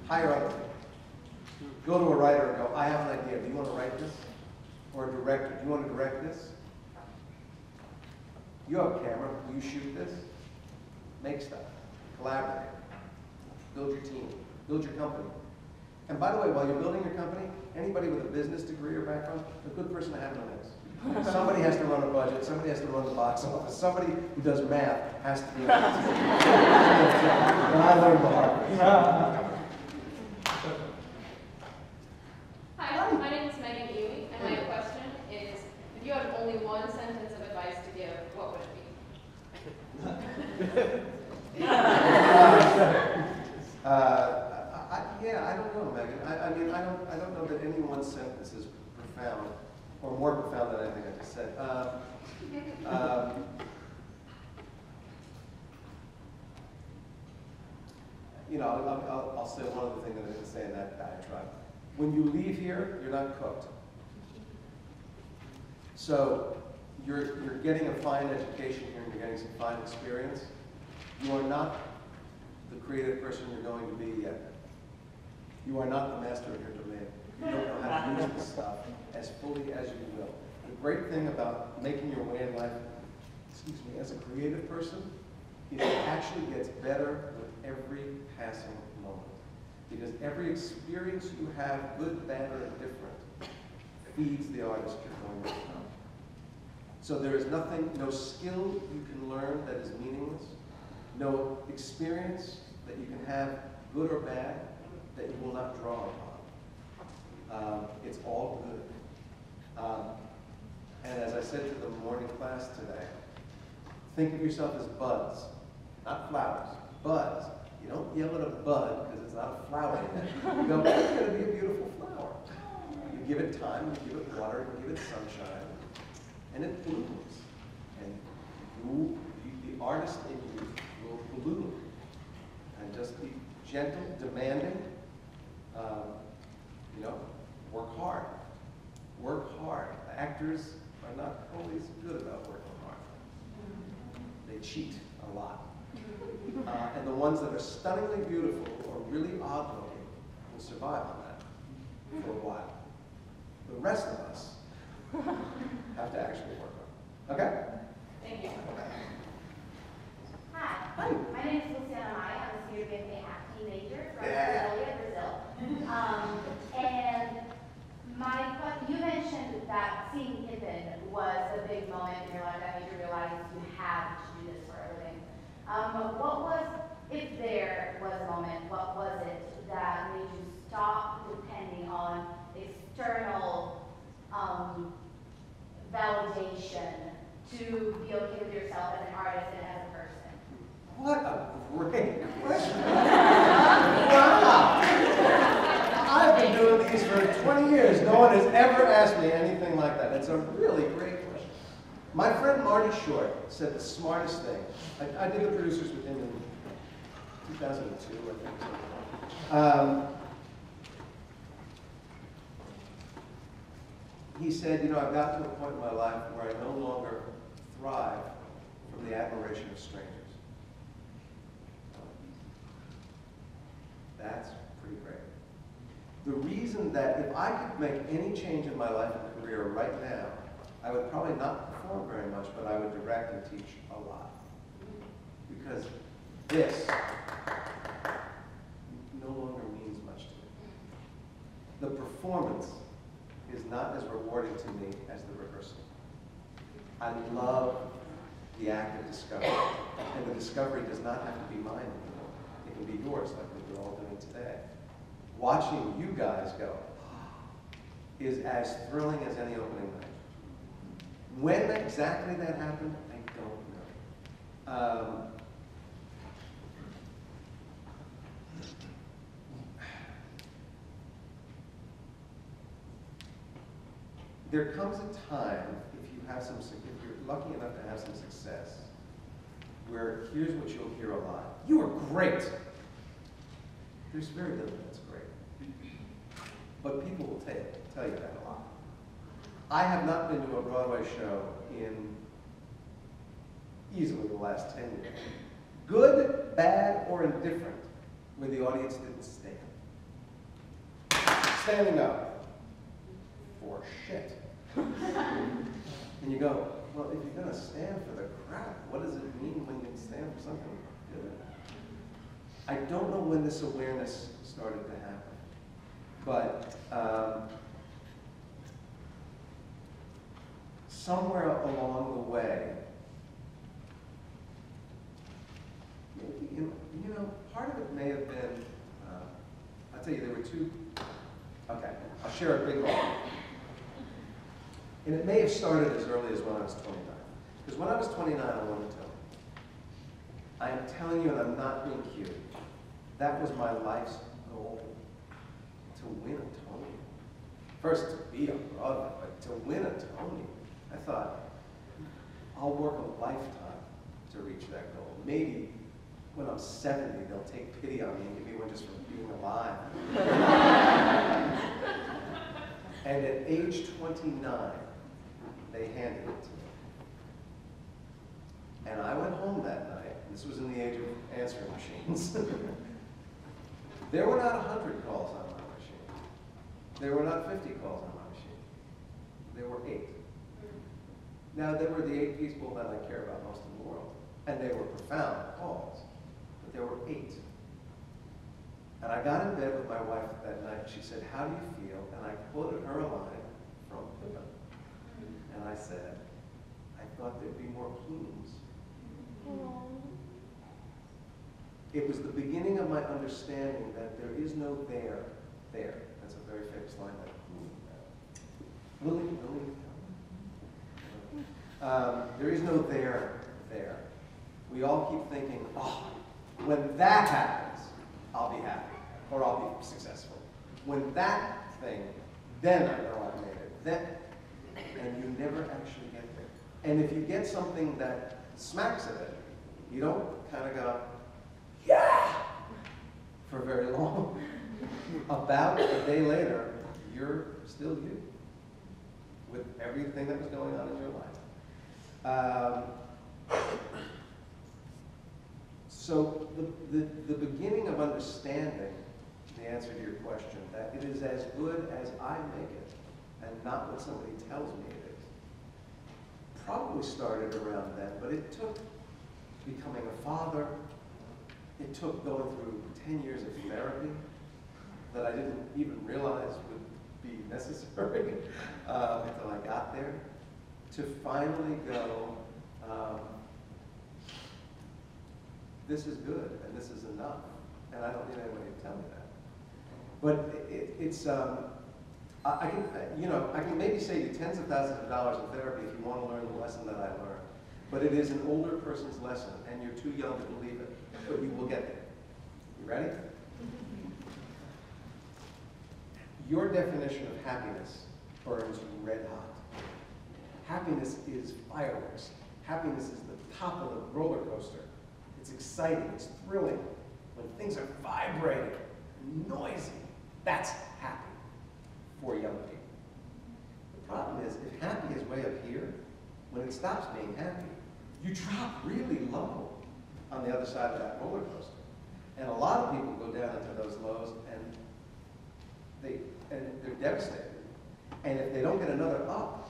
Hire other people. Go to a writer and go, I have an idea. Do you want to write this? Or a director, do you want to direct this? You have a camera. Will you shoot this? Make stuff. Collaborate. Build your team. Build your company. And by the way, while you're building your company, anybody with a business degree or background, a good person to have in the mix. Somebody has to run a budget. Somebody has to run the box office. Somebody who does math has to be in the And I learned the hard way. Hi, my name is Megan Ely, and my question is, if you had only one sentence of advice to give, what would it be? I don't know, Megan. I mean, I don't know that any one sentence is profound, or more profound than anything I just said. You know, I'll say one other thing that I didn't say in that diatribe. When you leave here, you're not cooked. So you're getting a fine education here, and you're getting some fine experience. You are not the creative person you're going to be yet. You are not the master of your domain. You don't know how to use this stuff as fully as you will. The great thing about making your way in life, as a creative person, is it actually gets better with every passing moment. Because every experience you have, good, bad, or indifferent, feeds the artist you're going to become. So there is nothing, no skill you can learn that is meaningless, no experience that you can have, good or bad, that you will not draw upon. It's all good. And as I said to the morning class today, think of yourself as buds, not flowers, buds. You don't yell at a bud because it's not a flower yet. You go, it's going to be a beautiful flower. You give it time, you give it water, you give it sunshine, and it blooms. And the artist in you will bloom. And just be gentle, demanding, you know, work hard. Work hard. Actors are not always good about working hard. They cheat a lot. And the ones that are stunningly beautiful or really odd looking will survive on that for a while. The rest of us have to actually work on it. Okay? Thank you. Okay. Hi, my name is Luciana Maya. I'm a senior BFA acting major from Yeah. Brasilia, Brazil. And you mentioned that seeing Pippin was a big moment in your life that made you realize you had to do this for a living. What was, if there was a moment, what was it that made you stop depending on external validation to be okay with yourself as an artist and as a person? What a great question. Wow. I've been doing these for 20 years. No one has ever asked me anything like that. It's a really great question. My friend Marty Short said the smartest thing. I did the producers with him in 2002, I think. He said, you know, I've got to a point in my life where I no longer thrive from the admiration of strangers. That's pretty great. The reason that if I could make any change in my life and career right now, I would probably not perform very much, but I would direct and teach a lot. Because this no longer means much to me. The performance is not as rewarding to me as the rehearsal. I love the act of discovery, and the discovery does not have to be mine anymore. It can be yours, like we're all doing today. Watching you guys go is as thrilling as any opening night. When exactly that happened, I don't know. There comes a time, if you're lucky enough to have some success, where here's what you'll hear a lot. You were great. There's very little that's great. But people will tell you that a lot. I have not been to a Broadway show in easily the last 10 years. Good, bad, or indifferent, where the audience didn't stand. Standing up for shit. And you go, well, if you're going to stand for the crowd, what does it mean when you stand for something good? I don't know when this awareness started to happen, but somewhere along the way, maybe, you know, part of it may have been, I'll tell you, there were two, okay, I'll share a big moment. And it may have started as early as when I was 29. Because when I was 29, I wanted to tell you. I am telling you, and I'm not being cute, that was my life's goal, to win a Tony. First, to be on Broadway, but to win a Tony. I thought, I'll work a lifetime to reach that goal. Maybe when I'm 70, they'll take pity on me and give me one just for being alive. And at age 29, they handed it to me. And I went home that night. This was in the age of answering machines. There were not 100 calls on my machine. There were not 50 calls on my machine. There were 8. Now, there were the 8 people that I care about most in the world. And they were profound calls. But there were 8. And I got in bed with my wife that night. She said, how do you feel? And I quoted her a line from Pippin. And I said, I thought there'd be more plumes. It was the beginning of my understanding that there is no there. That's a very famous line. Lily. There is no there. We all keep thinking, oh, when that happens, I'll be happy, or I'll be successful. When that thing, then I know I've made it. And you never actually get there. And if you get something that smacks of it, you don't kind of go, yeah, for very long. About a day later, you're still you, with everything that was going on in your life. So the beginning of understanding the answer to your question, that it is as good as I make it, and not what somebody tells me it is, probably started around then, but it took becoming a father. It took going through 10 years of therapy that I didn't even realize would be necessary until I got there, to finally go, this is good and this is enough, and I don't need anybody to tell me that. But it's, I can maybe save you tens of thousands of dollars in therapy if you want to learn the lesson that I learned. But it is an older person's lesson, and you're too young to believe it, but you will get there. You ready? Your definition of happiness burns you red hot. Happiness is fireworks. Happiness is the top of the roller coaster. It's exciting, it's thrilling. When things are vibrating, noisy, that's happy for young people. The problem is, if happy is way up here, when it stops being happy, you drop really low on the other side of that roller coaster. And a lot of people go down into those lows and they're devastated. And if they don't get another up,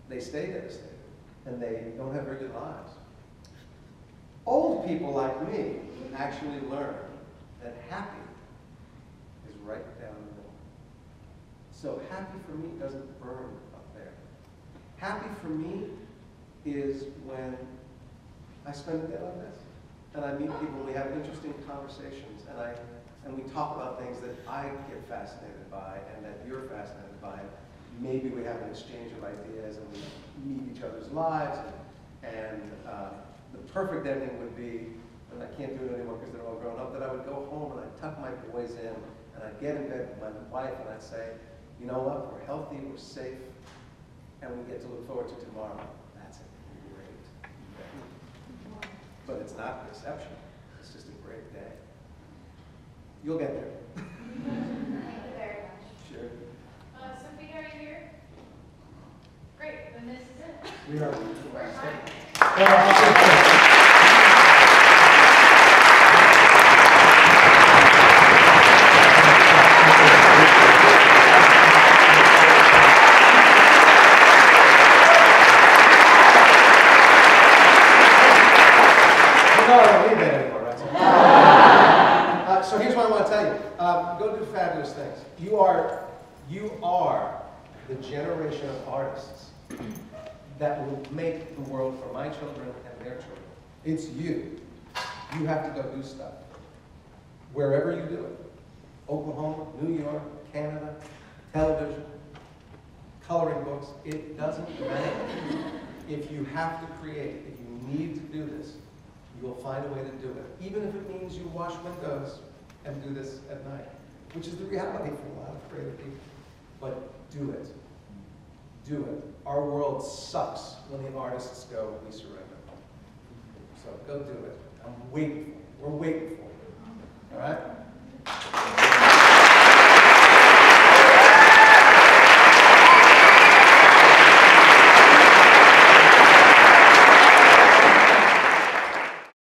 they stay devastated and they don't have very good lives. Old people like me actually learn that happy is right down the middle. So happy for me doesn't burn up there. Happy for me is when I spend a day like this, and I meet people, and we have interesting conversations, and we talk about things that I get fascinated by, and that you're fascinated by. Maybe we have an exchange of ideas, and we meet each other's lives, and the perfect ending would be, and I can't do it anymore because they're all grown up, that I would go home and I'd tuck my boys in, and I'd get in bed with my wife, and I'd say, you know what, we're healthy, we're safe, and we get to look forward to tomorrow. That's a great day. But it's not the exception. It's just a great day. You'll get there. Thank you very much. Sure. Sophia, are you here? Great, then this is it. We are. We're fine. No, I don't need that anymore, right? So here's what I want to tell you. Go do fabulous things. You are the generation of artists that will make the world for my children and their children. It's you. You have to go do stuff. Wherever you do it. Oklahoma, New York, Canada, television, coloring books. It doesn't matter. If you have to create, if you need to do this, you will find a way to do it. Even if it means you wash windows and do this at night, which is the reality for a lot of creative people. But do it. Do it. Our world sucks when the artists go, we surrender. So go do it. I'm waiting for you. We're waiting for you. All right?